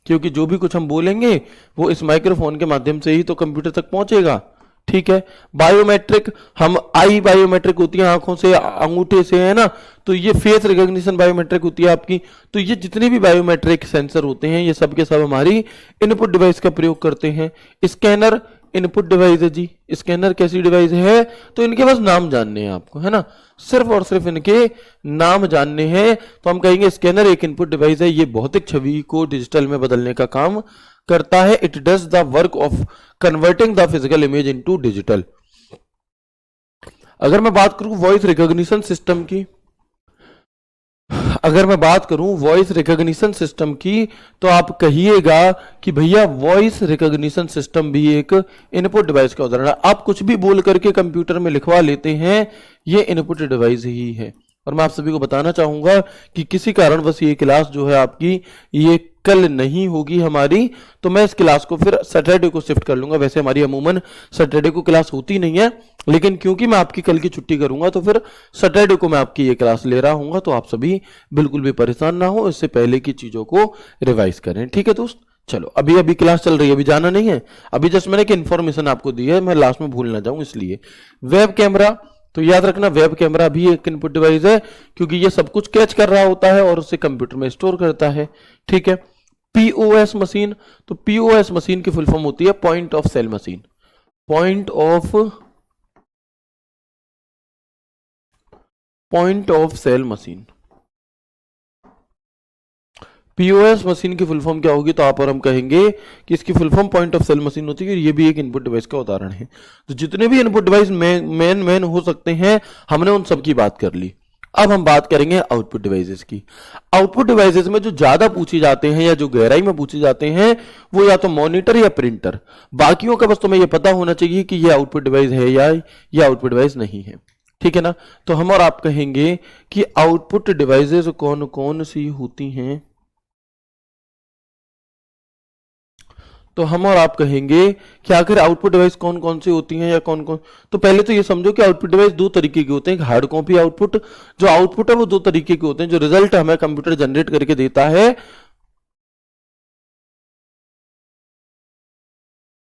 क्योंकि जो भी कुछ हम बोलेंगे वो इस माइक्रोफोन के माध्यम से ही तो कंप्यूटर तक पहुंचेगा। ठीक है, बायोमेट्रिक, हम आई बायोमेट्रिक होती है आंखों से, अंगूठे से, है ना, तो ये फेस रिकॉग्निशन बायोमेट्रिक होती है आपकी। तो ये जितने भी बायोमेट्रिक सेंसर होते हैं ये सब के सब हमारी इनपुट डिवाइस का प्रयोग करते हैं। स्कैनर इनपुट डिवाइस है जी। स्कैनर कैसी डिवाइस है, तो इनके बस नाम जानने हैं आपको, है ना, सिर्फ और सिर्फ इनके नाम जानने हैं। तो हम कहेंगे स्कैनर एक इनपुट डिवाइस है। ये भौतिक छवि को डिजिटल में बदलने का काम करता है। It does the work of converting the physical image into digital. अगर मैं बात करूं वॉइस रिकॉग्निशन सिस्टम की, अगर मैं बात करूं वॉइस रिकॉग्निशन सिस्टम की, तो आप कहिएगा कि भैया वॉइस रिकॉग्निशन सिस्टम भी एक इनपुट डिवाइस का उदाहरण है। आप कुछ भी बोल करके कंप्यूटर में लिखवा लेते हैं, ये इनपुट डिवाइस ही है। और मैं आप सभी को बताना चाहूंगा कि किसी कारणवश ये क्लास जो है आपकी ये कल नहीं होगी हमारी, तो मैं इस क्लास को फिर सैटरडे को शिफ्ट कर लूंगा। वैसे हमारी अमूमन सैटरडे को क्लास होती नहीं है, लेकिन क्योंकि मैं आपकी कल की छुट्टी करूंगा तो फिर सैटरडे को मैं आपकी ये क्लास ले रहा हूँ। तो आप सभी बिल्कुल भी परेशान ना हो, इससे पहले की चीजों को रिवाइज करें। ठीक है दोस्त, चलो अभी अभी क्लास चल रही है, अभी जाना नहीं है। अभी जस्ट मैंने एक इन्फॉर्मेशन आपको दी है, मैं लास्ट में भूल ना जाऊं इसलिए। वेब कैमरा, तो याद रखना वेब कैमरा भी एक इनपुट डिवाइस है, क्योंकि ये सब कुछ कैच कर रहा होता है और उसे कंप्यूटर में स्टोर करता है। ठीक है, POS मशीन, तो POS मशीन की फुल फॉर्म होती है point of sale machine. Point of sale machine, POS machine की फुल फॉर्म क्या होगी, तो आप और हम कहेंगे कि इसकी full form point of sale machine होती है। ये भी एक इनपुट डिवाइस का उदाहरण है। तो जितने भी इनपुट डिवाइस मेन हो सकते हैं, हमने उन सब की बात कर ली। अब हम बात करेंगे आउटपुट डिवाइसेस की। आउटपुट डिवाइसेस में जो ज्यादा पूछे जाते हैं या जो गहराई में पूछे जाते हैं वो या तो मॉनिटर या प्रिंटर। बाकियों का बस तुम्हें ये पता होना चाहिए कि ये आउटपुट डिवाइस है या ये आउटपुट डिवाइस नहीं है। ठीक है ना। तो हम और आप कहेंगे कि आउटपुट डिवाइसेस कौन कौन सी होती हैं, तो हम और आप कहेंगे कि आखिर आउटपुट डिवाइस कौन कौन सी होती हैं या कौन कौन। तो पहले तो ये समझो कि आउटपुट डिवाइस दो तरीके के होते हैं, एक हार्ड कॉपी आउटपुट, जो आउटपुट है वो दो तरीके के होते हैं, जो रिजल्ट हमें कंप्यूटर जनरेट करके देता है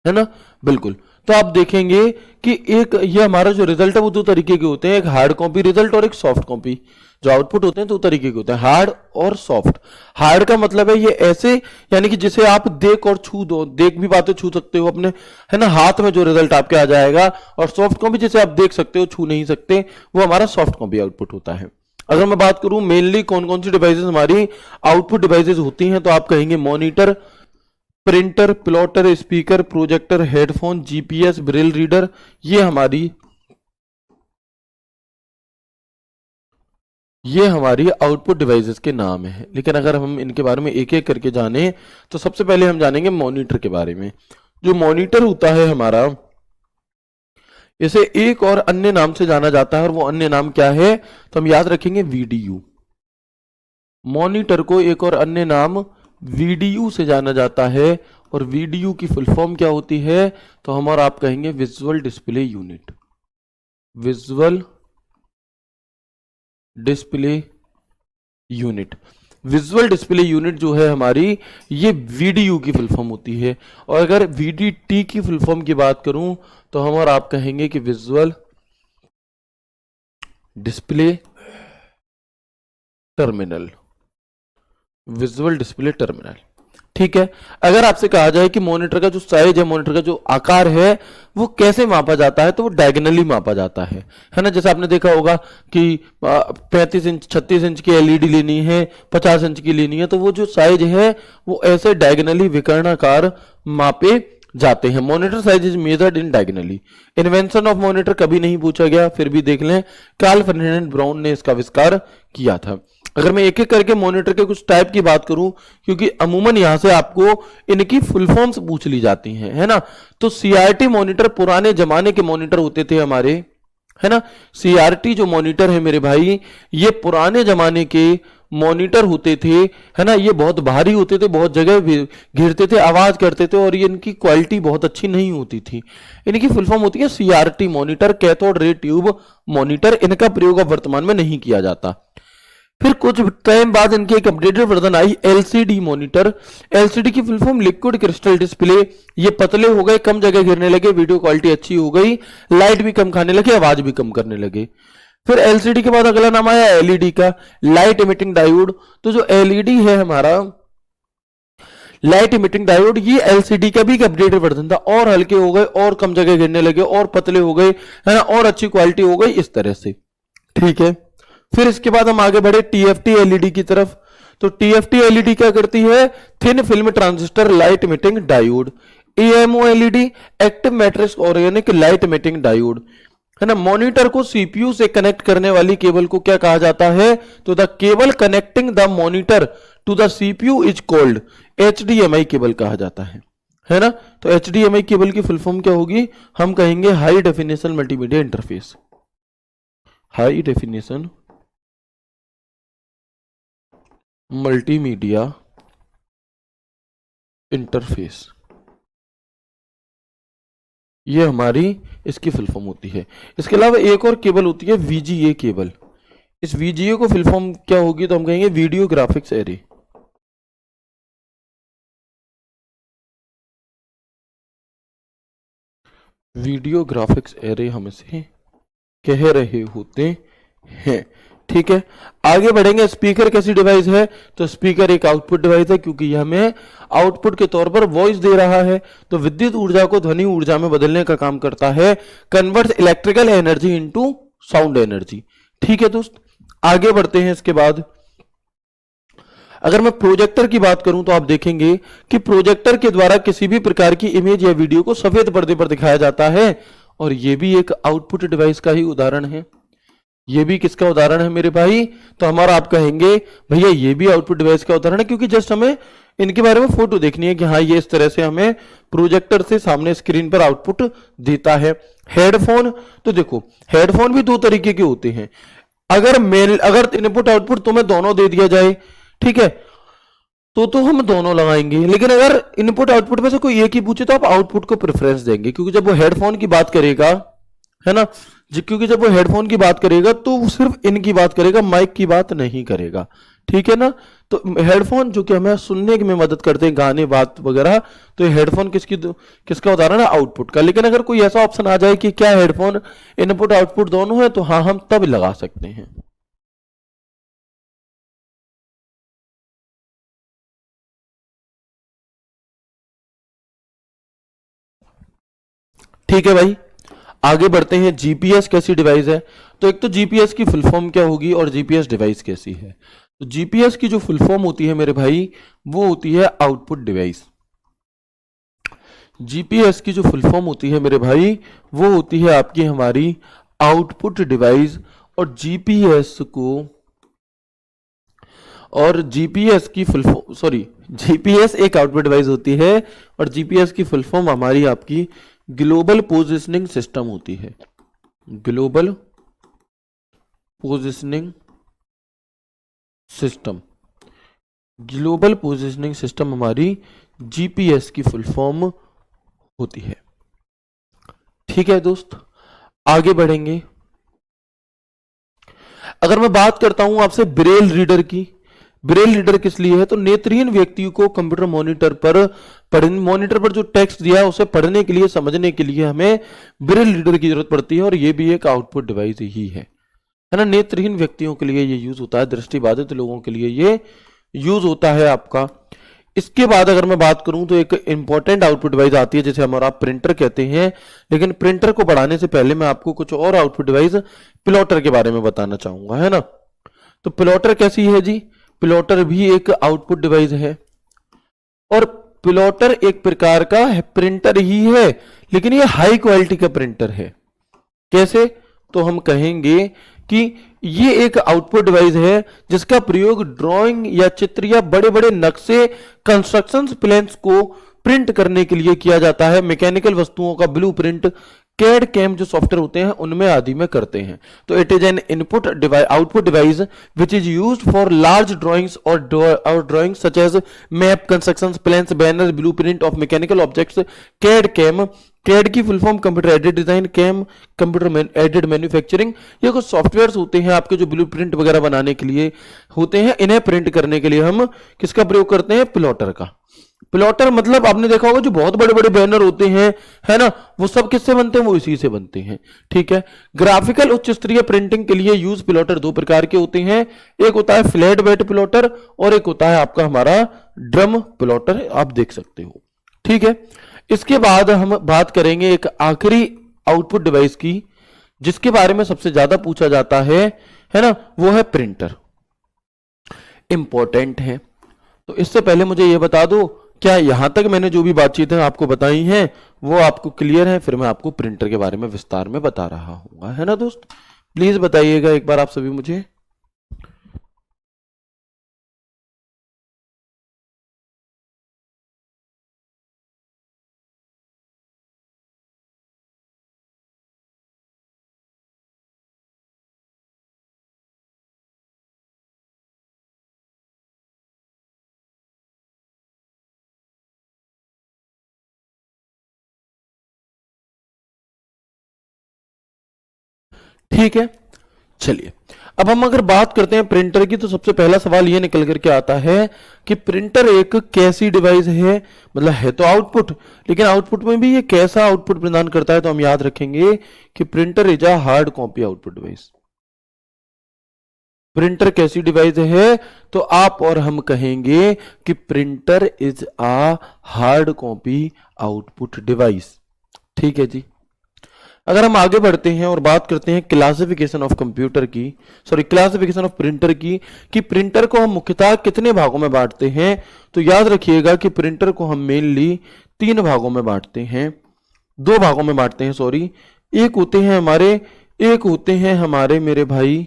ना, बिल्कुल। तो आप देखेंगे कि एक ये हमारा जो रिजल्ट है वो दो तरीके के होते हैं, एक हार्ड कॉपी रिजल्ट और एक सॉफ्ट कॉपी। जो आउटपुट होते हैं दो तरीके के होते हैं, हार्ड और सॉफ्ट। हार्ड का मतलब है ये ऐसे, यानी कि जिसे आप देख और छू दो, देख भी पाते छू सकते हो अपने, है ना, हाथ में जो रिजल्ट आपके आ जाएगा। और सॉफ्ट कॉपी जिसे आप देख सकते हो छू नहीं सकते, वो हमारा सॉफ्ट कॉपी आउटपुट होता है। अगर मैं बात करूं मेनली कौन कौन सी डिवाइसेस हमारी आउटपुट डिवाइसेस होती हैं, तो आप कहेंगे monitor, printer, plotter, speaker, projector, headphone, GPS, Braille reader, ये हमारी आउटपुट डिवाइसेस के नाम है। लेकिन अगर हम इनके बारे में एक एक करके जाने, तो सबसे पहले हम जानेंगे मॉनिटर के बारे में। जो मॉनिटर होता है हमारा, इसे एक और अन्य नाम से जाना जाता है, और वो अन्य नाम क्या है, तो हम याद रखेंगे वीडीयू। मॉनिटर को एक और अन्य नाम वीडीयू से जाना जाता है, और वीडीयू की फुल फॉर्म क्या होती है, तो हम और आप कहेंगे visual display unit. Visual display unit, visual display unit जो है हमारी, ये वीडीयू की फुल फॉर्म होती है। और अगर वीडीटी की फुल फॉर्म की बात करूं, तो हम और आप कहेंगे कि visual display terminal. Visual display terminal, ठीक है। अगर आपसे कहा जाए कि मॉनिटर का जो साइज है, मॉनिटर का जो आकार है, वो कैसे मापा जाता है, तो वो डायगोनली मापा जाता है ना। जैसे आपने देखा होगा कि 35 इंच 36 इंच की एलईडी लेनी है, 50 इंच की लेनी है, तो वो जो साइज है वो ऐसे डायगोनली विकर्णाकार मापे जाते हैं। Monitor size is measured in diagonally. Invention of monitor कभी नहीं पूछा गया, फिर भी देख लें, कार्ल फर्डिनेंड ब्राउन ने इसका आविष्कार किया था। अगर मैं एक एक करके मॉनिटर के कुछ टाइप की बात करूं, क्योंकि अमूमन यहां से आपको इनकी फुल फॉर्म्स पूछ ली जाती हैं, है ना। तो सीआरटी मॉनिटर पुराने जमाने के मॉनिटर होते थे हमारे, है ना। सीआरटी जो मॉनिटर है मेरे भाई, ये पुराने जमाने के मॉनिटर होते थे, है ना। ये बहुत भारी होते थे, बहुत जगह घेरते थे, आवाज करते थे, और ये इनकी क्वालिटी बहुत अच्छी नहीं होती थी। इनकी फुल फॉर्म होती है CRT monitor, cathode ray tube monitor. इनका प्रयोग अब वर्तमान में नहीं किया जाता। फिर कुछ टाइम बाद इनकी एक अपडेटेड वर्जन आई, एलसीडी मॉनिटर। एलसीडी की full form liquid crystal display. ये पतले हो गए, कम जगह घेरने लगे, वीडियो क्वालिटी अच्छी हो गई, लाइट भी कम खाने लगे, आवाज भी कम करने लगे। फिर एलसीडी के बाद अगला नाम आया एलईडी का, लाइट इमिटिंग डायोड। तो जो एलईडी है हमारा, लाइट इमिटिंग डायोड, ये एलसीडी का भी एक अपडेटेड वर्जन था, और हल्के हो गए, और कम जगह घेरने लगे, और पतले हो गए, है ना, और अच्छी क्वालिटी हो गई, इस तरह से, ठीक है। फिर इसके बाद हम आगे बढ़े टीएफटी एलईडी की तरफ। तो टीएफटी एलईडी क्या करती है, thin film transistor light emitting diode. AMO LED, active matrix organic light emitting diode, है ना। मॉनिटर को सीपीयू से कनेक्ट करने वाली केबल को क्या कहा जाता है, तो the cable connecting the monitor to the CPU is called HDMI cable कहा जाता है ना। तो एचडीएमआई केबल की फुल फॉर्म क्या होगी, हम कहेंगे high definition multimedia interface. High definition multimedia interface, ये हमारी इसकी फुल फॉर्म होती है। इसके अलावा एक और केबल होती है वीजीए केबल। इस वीजीए को फुल फॉर्म क्या होगी, तो हम कहेंगे video graphics array. Video graphics array हम इसे कह रहे होते हैं, ठीक है। आगे बढ़ेंगे, स्पीकर कैसी डिवाइस है, तो स्पीकर एक आउटपुट डिवाइस है, क्योंकि यह हमें आउटपुट के तौर पर वॉइस दे रहा है। तो विद्युत ऊर्जा को ध्वनि ऊर्जा में बदलने का काम करता है, converts electrical energy into sound energy, ठीक है दोस्त। आगे बढ़ते हैं। इसके बाद अगर मैं प्रोजेक्टर की बात करूं, तो आप देखेंगे कि प्रोजेक्टर के द्वारा किसी भी प्रकार की इमेज या वीडियो को सफेद पर्दे पर दिखाया जाता है, और यह भी एक आउटपुट डिवाइस का ही उदाहरण है। ये भी किसका उदाहरण है मेरे भाई, तो हमारा आप कहेंगे भैया ये भी आउटपुट डिवाइस का उदाहरण है, क्योंकि जस्ट हमें इनके बारे में फोटो देखनी है कि हाँ ये इस तरह से हमें प्रोजेक्टर से सामने स्क्रीन पर आउटपुट देता है। हेडफोन, तो देखो हेडफोन भी दो तरीके के होते हैं। अगर इनपुट आउटपुट तुम्हें दोनों दे दिया जाए, ठीक है, तो हम दोनों लगाएंगे। लेकिन अगर इनपुट आउटपुट में से कोई एक ही पूछे तो आप आउटपुट को प्रेफरेंस देंगे, क्योंकि जब वो हेडफोन की बात करेगा, है ना, क्योंकि जब वो हेडफोन की बात करेगा तो वो सिर्फ इनकी बात करेगा, माइक की बात नहीं करेगा, ठीक है ना। तो हेडफोन जो कि हमें सुनने में मदद करते हैं, गाने बात वगैरह, तो हेडफोन किसका उदाहरण है? आउटपुट का। लेकिन अगर कोई ऐसा ऑप्शन आ जाए कि क्या हेडफोन इनपुट आउटपुट दोनों है, तो हाँ हम तब लगा सकते हैं। ठीक है भाई, आगे बढ़ते हैं। जीपीएस कैसी डिवाइस है? तो एक तो जीपीएस की फुल फॉर्म क्या होगी और जीपीएस डिवाइस कैसी है? तो जीपीएस की जो फुल फॉर्म होती है मेरे भाई, वो होती है आउटपुट डिवाइस। जीपीएस की जो फुल फॉर्म होती है मेरे भाई, वो होती है आपकी हमारी आउटपुट डिवाइस। और जीपीएस की फुल फॉर्म, सॉरी, जीपीएस एक आउटपुट डिवाइस होती है और जीपीएस की फुल फॉर्म हमारी आपकी ग्लोबल पोजिशनिंग सिस्टम होती है। Global positioning system, global positioning system हमारी जीपीएस की फुल फॉर्म होती है। ठीक है दोस्त, आगे बढ़ेंगे। अगर मैं बात करता हूं आपसे ब्रेल रीडर की, ब्रेल रीडर किस लिए है? तो नेत्रहीन व्यक्तियों को कंप्यूटर मॉनिटर पर जो टेक्स्ट दिया है उसे पढ़ने के लिए, समझने के लिए हमें ब्रेल रीडर की जरूरत पड़ती है, और ये भी एक आउटपुट डिवाइस ही है ना। नेत्रहीन व्यक्तियों के लिए ये यूज होता है, दृष्टिबाधित लोगों के लिए ये यूज होता है आपका। इसके बाद अगर मैं बात करूं तो एक इंपॉर्टेंट आउटपुट डिवाइस आती है जिसे हमारा प्रिंटर कहते हैं। लेकिन प्रिंटर को बढ़ाने से पहले मैं आपको कुछ और आउटपुट डिवाइस प्लॉटर के बारे में बताना चाहूंगा, है ना। तो प्लॉटर कैसी है जी? प्लॉटर भी एक आउटपुट डिवाइस है, और प्लॉटर एक प्रकार का प्रिंटर ही है, लेकिन ये हाई क्वालिटी का प्रिंटर है। कैसे? तो हम कहेंगे कि ये एक आउटपुट डिवाइस है जिसका प्रयोग ड्राइंग या चित्र या बड़े बड़े नक्शे, कंस्ट्रक्शन प्लान्स को प्रिंट करने के लिए किया जाता है। मैकेनिकल वस्तुओं का ब्लूप्रिंट कैड कैम जो सॉफ्टवेयर होते हैं उनमें आदि में करते हैं। तो it is an input output device which is used for large drawings और drawings such as map, construction plans, banner, blueprint of mechanical objects. CAD CAM, CAD की full form computer aided design, CAM computer aided manufacturing. ये कुछ softwares होते हैं आपके जो blueprint वगैरह बनाने के लिए होते हैं। इन्हें प्रिंट करने के लिए हम किसका प्रयोग करते हैं? प्लॉटर का। प्लॉटर मतलब आपने देखा होगा जो बहुत बड़े बड़े बैनर होते हैं, है ना, वो सब किससे बनते हैं? वो इसी से बनते हैं। ठीक है। ग्राफिकल उच्च स्तरीय प्रिंटिंग के लिए यूज प्लॉटर दो प्रकार के होते हैं, एक होता है फ्लैट बेड प्लॉटर और एक होता है आपका हमारा ड्रम प्लॉटर, आप देख सकते हो। ठीक है। इसके बाद हम बात करेंगे एक आखिरी आउटपुट डिवाइस की जिसके बारे में सबसे ज्यादा पूछा जाता है ना, वो है प्रिंटर। इंपॉर्टेंट है। तो इससे पहले मुझे यह बता दो, क्या यहां तक मैंने जो भी बातचीत है आपको बताई हैं वो आपको क्लियर है? फिर मैं आपको प्रिंटर के बारे में विस्तार में बता रहा हूँ, है ना दोस्त। प्लीज बताइएगा एक बार आप सभी मुझे। ठीक है, चलिए अब हम अगर बात करते हैं प्रिंटर की, तो सबसे पहला सवाल यह निकल करके आता है कि प्रिंटर एक कैसी डिवाइस है। मतलब है तो आउटपुट, लेकिन आउटपुट में भी ये कैसा आउटपुट प्रदान करता है? तो हम याद रखेंगे कि printer is a hard copy output device. Printer कैसी डिवाइस है? तो आप और हम कहेंगे कि printer is a hard copy output device. ठीक है जी। अगर हम आगे बढ़ते हैं और बात करते हैं क्लासिफिकेशन ऑफ कंप्यूटर की, सॉरी क्लासिफिकेशन ऑफ प्रिंटर की, कि प्रिंटर को हम मुख्यतः कितने भागों में बांटते हैं, तो याद रखिएगा कि प्रिंटर को हम मेनली तीन भागों में बांटते हैं, दो भागों में बांटते हैं, सॉरी। एक होते हैं हमारे मेरे भाई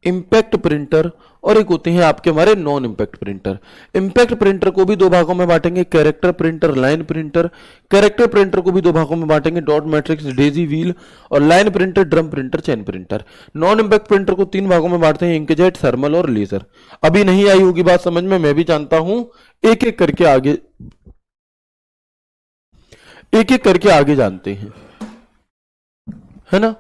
इम्पैक्ट प्रिंटर और एक होते हैं आपके हमारे non impact printer. Impact printer को भी दो भागों में बांटेंगे, character printer, line printer. Character printer को भी दो भागों में बांटेंगे, डॉट मैट्रिक्स, डेजी व्हील, और line printer, drum printer, chain printer. Non impact printer को तीन भागों में बांटते हैं, इंकजेट, थर्मल और लेजर। अभी नहीं आई होगी बात समझ में, मैं भी जानता हूं, एक एक करके आगे जानते हैं, है ना।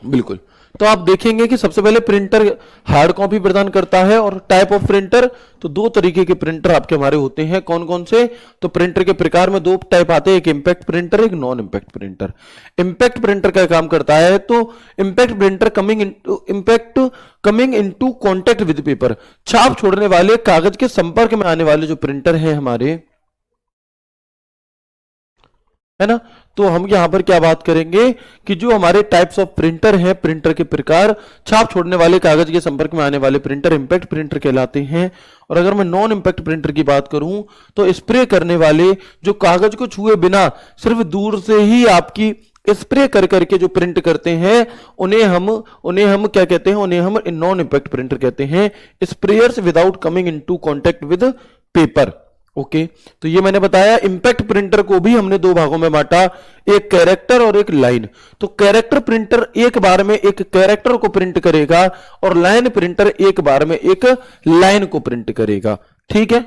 बिल्कुल। तो आप देखेंगे कि सबसे पहले प्रिंटर हार्ड कॉपी प्रदान करता है, और टाइप ऑफ प्रिंटर, तो दो तरीके के प्रिंटर आपके हमारे होते हैं। कौन कौन से? तो प्रिंटर के प्रकार में दो टाइप आते हैं, एक इम्पैक्ट प्रिंटर, एक non impact printer. Impact printer का काम करता है, तो impact printer coming into contact with paper, छाप छोड़ने वाले, कागज के संपर्क में आने वाले जो प्रिंटर हैं हमारे, है ना। तो हम यहां पर क्या बात करेंगे कि जो हमारे टाइप्स ऑफ प्रिंटर हैं, प्रिंटर के प्रकार, छाप छोड़ने वाले, कागज के संपर्क में आने वाले प्रिंटर इम्पैक्ट प्रिंटर कहलाते हैं। और अगर मैं नॉन इम्पैक्ट प्रिंटर की बात करूं, तो स्प्रे करने वाले, जो कागज को छुए बिना सिर्फ दूर से ही आपकी स्प्रे कर करके जो प्रिंट करते हैं, उन्हें हम क्या कहते हैं? उन्हें हम नॉन इम्पैक्ट प्रिंटर कहते हैं। Sprayers without coming into contact with paper. Okay, तो ये मैंने बताया। इंपैक्ट प्रिंटर को भी हमने दो भागों में बांटा, एक कैरेक्टर और एक लाइन। तो कैरेक्टर प्रिंटर एक बार में एक कैरेक्टर को प्रिंट करेगा, और लाइन प्रिंटर एक बार में एक लाइन को प्रिंट करेगा। ठीक है।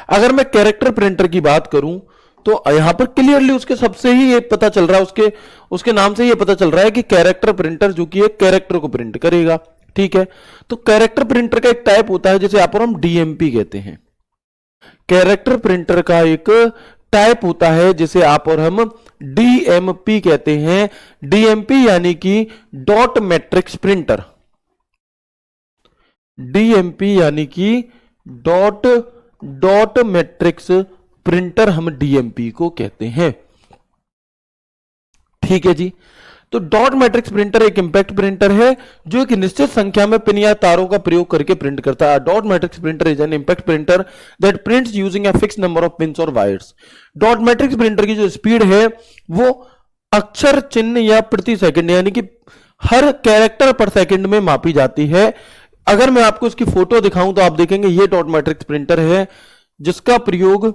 अगर मैं कैरेक्टर प्रिंटर की बात करूं, तो यहां पर क्लियरली उसके सबसे ही ये पता चल रहा है, उसके नाम से ये पता चल रहा है कि कैरेक्टर प्रिंटर जो कि एक कैरेक्टर को प्रिंट करेगा। ठीक है। तो कैरेक्टर प्रिंटर का एक टाइप होता है जिसे आप और हम डीएमपी कहते हैं। कैरेक्टर प्रिंटर का एक टाइप होता है जिसे आप और हम डीएमपी कहते हैं। डीएमपी यानी कि डॉट मैट्रिक्स प्रिंटर। डीएमपी यानी कि डॉट मैट्रिक्स प्रिंटर हम डीएमपी को कहते हैं। ठीक है जी। तो डॉट मैट्रिक्स प्रिंटर एक इंपैक्ट प्रिंटर है जो एक निश्चित संख्या में पिन या तारों का प्रयोग करके प्रिंट करता है। Dot matrix printer is an impact printer that prints using a fix number of pins और वायर्स। डॉट मैट्रिक्स प्रिंटर की जो स्पीड है वो अक्षर, चिन्ह या प्रति सेकंड यानी कि हर कैरेक्टर पर सेकंड में मापी जाती है। अगर मैं आपको इसकी फोटो दिखाऊं तो आप देखेंगे ये डॉट मैट्रिक्स प्रिंटर है जिसका प्रयोग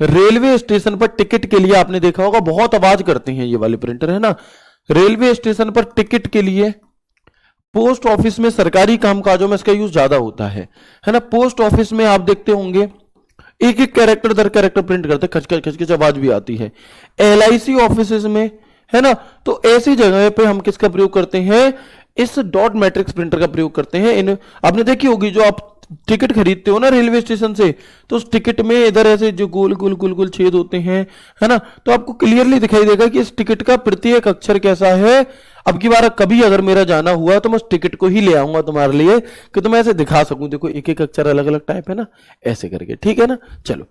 रेलवे स्टेशन पर टिकट के लिए आपने देखा होगा, बहुत आवाज करते हैं ये वाले प्रिंटर, है ना। रेलवे स्टेशन पर टिकट के लिए, पोस्ट ऑफिस में, सरकारी कामकाजों में इसका यूज ज्यादा होता है ना। पोस्ट ऑफिस में आप देखते होंगे एक एक कैरेक्टर दर कैरेक्टर प्रिंट करते, खच खच आवाज भी आती है। एलआईसी ऑफिस में, है ना। तो ऐसी जगह पे हम किसका प्रयोग करते हैं? इस डॉट मैट्रिक्स प्रिंटर का प्रयोग करते हैं। इन आपने देखी होगी जो आप टिकट खरीदते हो ना रेलवे स्टेशन से, तो उस टिकट में इधर ऐसे जो गोल गोल गोल गोल छेद होते हैं, है ना। तो आपको क्लियरली दिखाई देगा कि इस टिकट का प्रत्येक अक्षर कैसा है। अब की बार कभी अगर मेरा जाना हुआ तो मैं उस टिकट को ही ले आऊंगा तुम्हारे लिए कि तुम्हें ऐसे दिखा सकूं, देखो एक एक अक्षर अलग अलग टाइप है ना, ऐसे करके। ठीक है ना। चलो,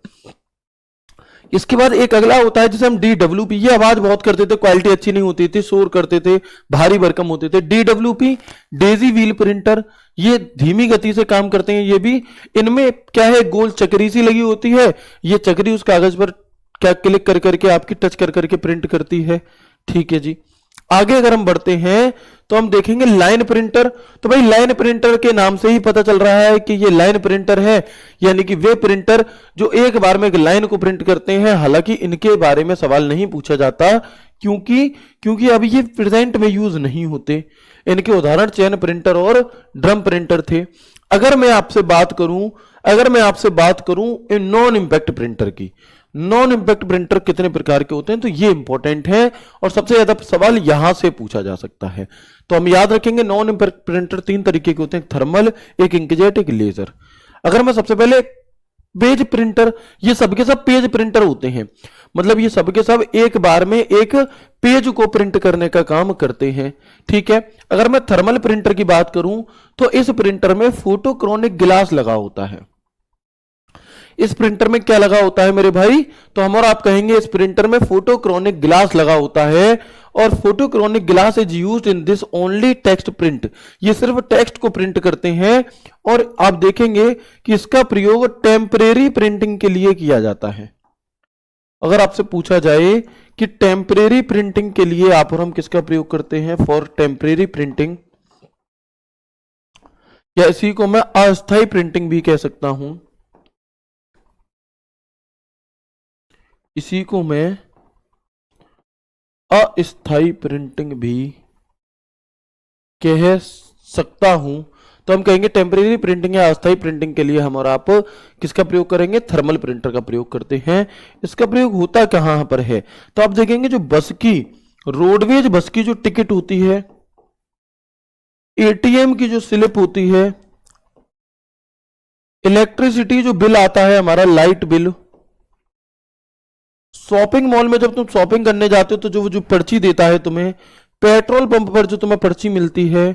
इसके बाद एक अगला होता है जिसे हम DWP, ये आवाज बहुत करते थे, क्वालिटी अच्छी नहीं होती थी, शोर करते थे, भारी भरकम होते थे। DWP डेजी व्हील प्रिंटर, ये धीमी गति से काम करते हैं। ये भी इनमें क्या है, गोल चक्री सी लगी होती है, ये चक्री उस कागज पर क्या क्लिक कर करके आपकी टच कर करके प्रिंट करती है। ठीक है जी। आगे अगर हम बढ़ते हैं तो हम देखेंगे लाइन प्रिंटर। तो भाई लाइन प्रिंटर के नाम से ही पता चल रहा है कि ये लाइन प्रिंटर है, यानी कि वे प्रिंटर जो एक बार में एक लाइन को प्रिंट करते हैं। हालांकि इनके बारे में सवाल नहीं पूछा जाता क्योंकि अभी ये प्रेजेंट में यूज नहीं होते। इनके उदाहरण चेन प्रिंटर और ड्रम प्रिंटर थे। अगर मैं आपसे बात करूं इन नॉन इंपैक्ट प्रिंटर की, नॉन इंपैक्ट प्रिंटर कितने प्रकार के होते हैं, तो ये इंपॉर्टेंट है और सबसे ज्यादा सवाल यहां से पूछा जा सकता है। तो हम याद रखेंगे नॉन इंपैक्ट प्रिंटर तीन तरीके के होते हैं, थर्मल, एक इंकजेट, एक लेजर। अगर मैं सबसे पहले पेज प्रिंटर, ये सबके सब पेज प्रिंटर होते हैं, मतलब ये सबके सब एक बार में एक पेज को प्रिंट करने का काम करते हैं। ठीक है। अगर मैं थर्मल प्रिंटर की बात करूं तो इस प्रिंटर में फोटोक्रोनिक ग्लास लगा होता है। इस प्रिंटर में क्या लगा होता है मेरे भाई? तो हम और आप कहेंगे इस प्रिंटर में फोटोक्रोनिक ग्लास लगा होता है, और photochromic glass is used in this only text print, ये सिर्फ टेक्स्ट को प्रिंट करते हैं। और आप देखेंगे कि इसका प्रयोग टेम्परेरी प्रिंटिंग के लिए किया जाता है। अगर आपसे पूछा जाए कि टेम्परेरी प्रिंटिंग के लिए आप और हम किसका प्रयोग करते हैं, फॉर टेम्परेरी प्रिंटिंग, या इसी को मैं अस्थायी प्रिंटिंग भी कह सकता हूं, इसी को मैं अस्थायी प्रिंटिंग भी कह सकता हूं। तो हम कहेंगे टेम्परेरी प्रिंटिंग या अस्थायी प्रिंटिंग के लिए हम और आप किसका प्रयोग करेंगे, थर्मल प्रिंटर का प्रयोग करते हैं। इसका प्रयोग होता कहां पर है, तो आप देखेंगे जो बस की, रोडवेज बस की जो टिकट होती है, एटीएम की जो स्लिप होती है, इलेक्ट्रिसिटी जो बिल आता है हमारा, लाइट बिल, शॉपिंग मॉल में जब तुम शॉपिंग करने जाते हो तो जो जो पर्ची देता है तुम्हें, पेट्रोल पंप पर जो तुम्हें पर्ची मिलती है,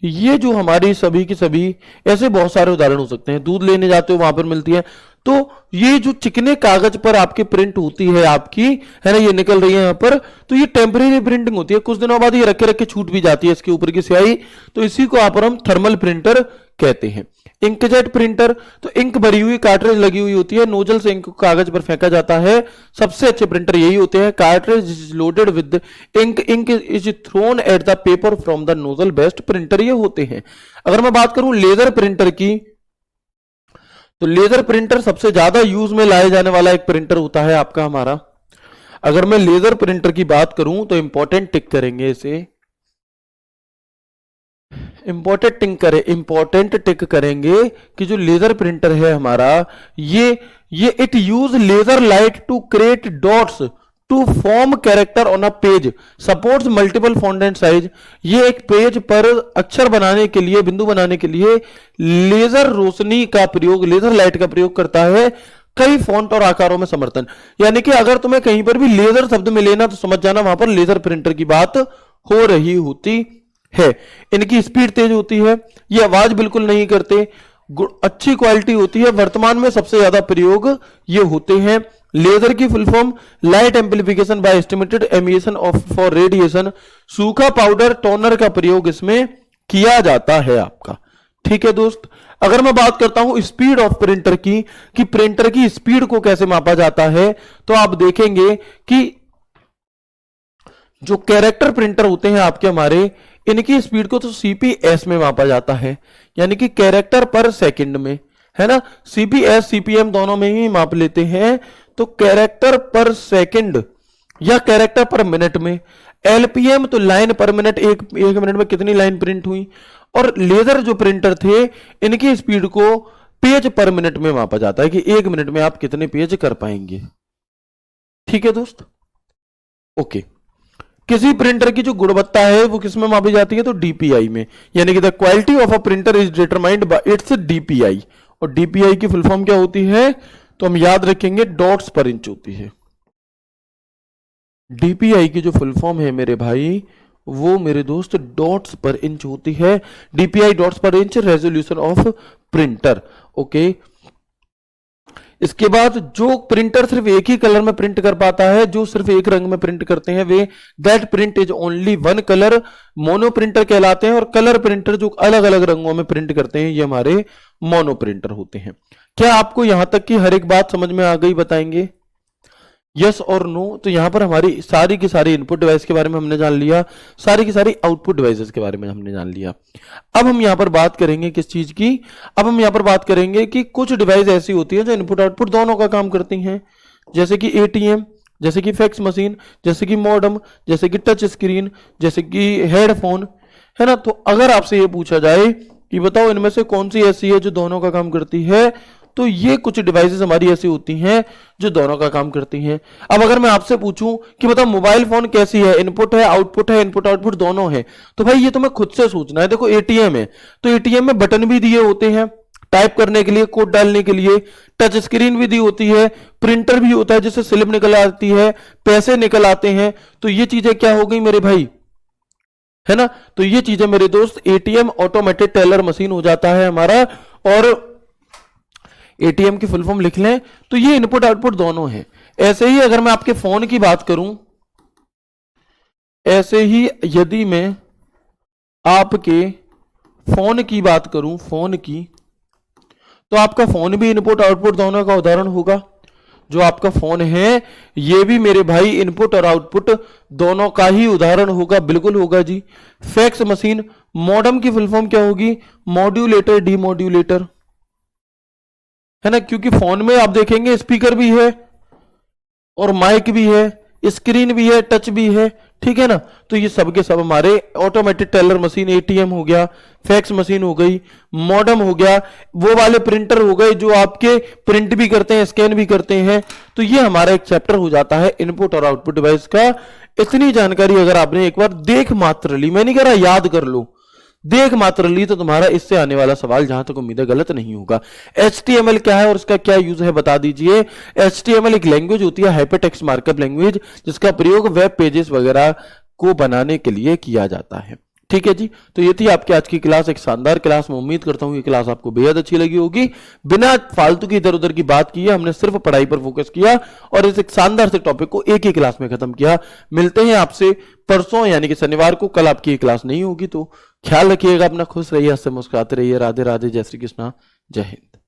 ये जो हमारी सभी की सभी, ऐसे बहुत सारे उदाहरण हो सकते हैं। दूध लेने जाते हो वहां पर मिलती है। तो ये जो चिकने कागज पर आपकी प्रिंट होती है आपकी, है ना, ये निकल रही है यहां पर, तो ये टेम्परेरी प्रिंटिंग होती है। कुछ दिनों बाद ये रखे रखे छूट भी जाती है इसके ऊपर की स्याही, तो इसी को आप और हम थर्मल प्रिंटर कहते हैं। इंकजेट प्रिंटर, तो इंक भरी हुई कार्ट्रिज लगी हुई होती है, नोजल से इंक कागज पर फेंका जाता है। सबसे अच्छे प्रिंटर यही होते हैं। Cartridge is loaded with ink, ink is thrown at the paper from the nozzle, best printer ये होते हैं। अगर मैं बात करूं लेजर प्रिंटर की, तो लेजर प्रिंटर सबसे ज्यादा यूज में लाए जाने वाला एक प्रिंटर होता है आपका हमारा। अगर मैं लेजर प्रिंटर की बात करूं तो इंपॉर्टेंट टिक करेंगे इसे, इंपॉर्टेंट टिक करेंगे कि जो लेजर प्रिंटर है हमारा, ये it use laser light to create dots to form character on a page, supports multiple font and size. ये एक पेज पर अक्षर बनाने के लिए, बिंदु बनाने के लिए लेजर रोशनी का प्रयोग, लेजर लाइट का प्रयोग करता है। कई फॉन्ट और आकारों में समर्थन, यानी कि अगर तुम्हें कहीं पर भी लेजर शब्द मिले ना, तो समझ जाना वहां पर लेजर प्रिंटर की बात हो रही होती है। इनकी स्पीड तेज होती है, ये आवाज बिल्कुल नहीं करते, अच्छी क्वालिटी होती है। वर्तमान में सबसे ज्यादा प्रयोग ये होते हैं। लेजर की full form light amplification bye estimated emission of for radiation, सूखा पाउडर टोनर का प्रयोग इसमें किया जाता है आपका। ठीक है दोस्त, अगर मैं बात करता हूं स्पीड ऑफ प्रिंटर की, कि प्रिंटर की स्पीड को कैसे मापा जाता है, तो आप देखेंगे कि जो कैरेक्टर प्रिंटर होते हैं आपके हमारे, इनकी स्पीड को तो सीपीएस में मापा जाता है, यानी कि कैरेक्टर पर सेकंड में, है ना। सीपीएस सीपीएम दोनों में ही माप लेते हैं। तो कैरेक्टर पर सेकंड या कैरेक्टर पर मिनट में, एलपीएम तो लाइन पर मिनट, एक मिनट में कितनी लाइन प्रिंट हुई। और लेजर जो प्रिंटर थे, इनकी स्पीड को पेज पर मिनट में मापा जाता है कि एक मिनट में आप कितने पेज कर पाएंगे। ठीक है दोस्त, ओके। किसी प्रिंटर की जो गुणवत्ता है वो किस में मापी जाती है, तो डीपीआई में, यानी कि the quality of a printer is determined by it's DPI. और डीपीआई की फुल फॉर्म क्या होती है, तो हम याद रखेंगे डॉट्स पर इंच होती है। डीपीआई की जो फुल फॉर्म है मेरे भाई, वो मेरे दोस्त डॉट्स पर इंच होती है। डीपीआई डॉट्स पर inch, resolution of printer. Okay, इसके बाद जो प्रिंटर सिर्फ एक ही कलर में प्रिंट कर पाता है, जो सिर्फ एक रंग में प्रिंट करते हैं, way that print is only one colour, mono printer कहलाते हैं। और कलर प्रिंटर जो अलग अलग रंगों में प्रिंट करते हैं, ये हमारे मोनो प्रिंटर होते हैं। क्या आपको यहां तक की हर एक बात समझ में आ गई, बताएंगे यस और नो। तो यहां पर हमारी सारी की सारी इनपुट डिवाइस के बारे में हमने जान लिया, सारी की सारी आउटपुट डिवाइसेस के बारे में हमने जान लिया। अब हम यहां पर बात करेंगे किस चीज की, अब हम यहां पर बात करेंगे कि कुछ डिवाइस ऐसी होती है जो इनपुट आउटपुट दोनों का काम करती हैं, जैसे कि एटीएम, जैसे कि फैक्स मशीन, जैसे कि मॉडम, जैसे कि टच स्क्रीन, जैसे कि हेडफोन, है ना। तो अगर आपसे ये पूछा जाए कि बताओ इनमें से कौन सी ऐसी है जो दोनों का काम करती है, तो ये कुछ डिवाइसेस हमारी ऐसी होती हैं जो दोनों का काम करती हैं। अब अगर मैं आपसे पूछूं कि बताओ मोबाइल फोन कैसी है, इनपुट है आउटपुट है, इनपुट आउटपुट दोनों है, तो भाई ये तुम्हें खुद से सोचना है। देखो एटीएम है, तो एटीएम में बटन भी दिए होते हैं टाइप करने के लिए, कोड डालने के लिए, टच स्क्रीन भी दी होती है, प्रिंटर भी होता है जिससे स्लिप निकल आती है, पैसे निकल आते हैं। तो ये चीजें क्या हो गई मेरे भाई, है ना। तो ये चीजें मेरे दोस्त एटीएम ऑटोमेटेड टेलर मशीन हो जाता है हमारा। और एटीएम की फुल फॉर्म लिख लें तो ये इनपुट आउटपुट दोनों है। ऐसे ही अगर मैं आपके फोन की बात करूं, ऐसे ही यदि मैं आपके फोन की बात करूं, फोन की, तो आपका फोन भी इनपुट आउटपुट दोनों का उदाहरण होगा। जो आपका फोन है ये भी मेरे भाई इनपुट और आउटपुट दोनों का ही उदाहरण होगा, बिल्कुल होगा जी। फैक्स मशीन, मॉडम की फुल फॉर्म क्या होगी? मॉड्यूलेटर, डीमॉड्यूलेटर, है ना, क्योंकि फोन में आप देखेंगे स्पीकर भी है और माइक भी है, स्क्रीन भी है, टच भी है, ठीक है ना। तो ये सब के सब हमारे ऑटोमेटिक टेलर मशीन, एटीएम हो गया, फैक्स मशीन हो गई, मॉडम हो गया, वो वाले प्रिंटर हो गए जो आपके प्रिंट भी करते हैं, स्कैन भी करते हैं। तो ये हमारा एक चैप्टर हो जाता है इनपुट और आउटपुट डिवाइस का। इतनी जानकारी अगर आपने एक बार देख मात्र ली, मैं नहीं कह रहा याद कर लो, देख मात्र ली, तो तुम्हारा इससे आने वाला सवाल जहां तक उम्मीद है गलत नहीं होगा। HTML क्या है और इसका क्या यूज है बता दीजिए। HTML एक लैंग्वेज होती है, हाइपरटेक्स्ट मार्कअप लैंग्वेज, जिसका प्रयोग वेब पेजेस वगैरह को बनाने के लिए किया जाता है। ठीक है जी, तो ये थी आपकी आज की क्लास, एक शानदार क्लास। मैं उम्मीद करता हूं ये क्लास आपको बेहद अच्छी लगी होगी। बिना फालतू की इधर उधर की बात किए हमने सिर्फ पढ़ाई पर फोकस किया और इस एक शानदार से टॉपिक को एक ही क्लास में खत्म किया। मिलते हैं आपसे परसों यानी कि शनिवार को। कल आपकी क्लास नहीं होगी, तो ख्याल रखिएगा अपना, खुश रहिए, हंसते मुस्कुराते रहिए। राधे राधे, जय श्री कृष्णा, जय हिंद।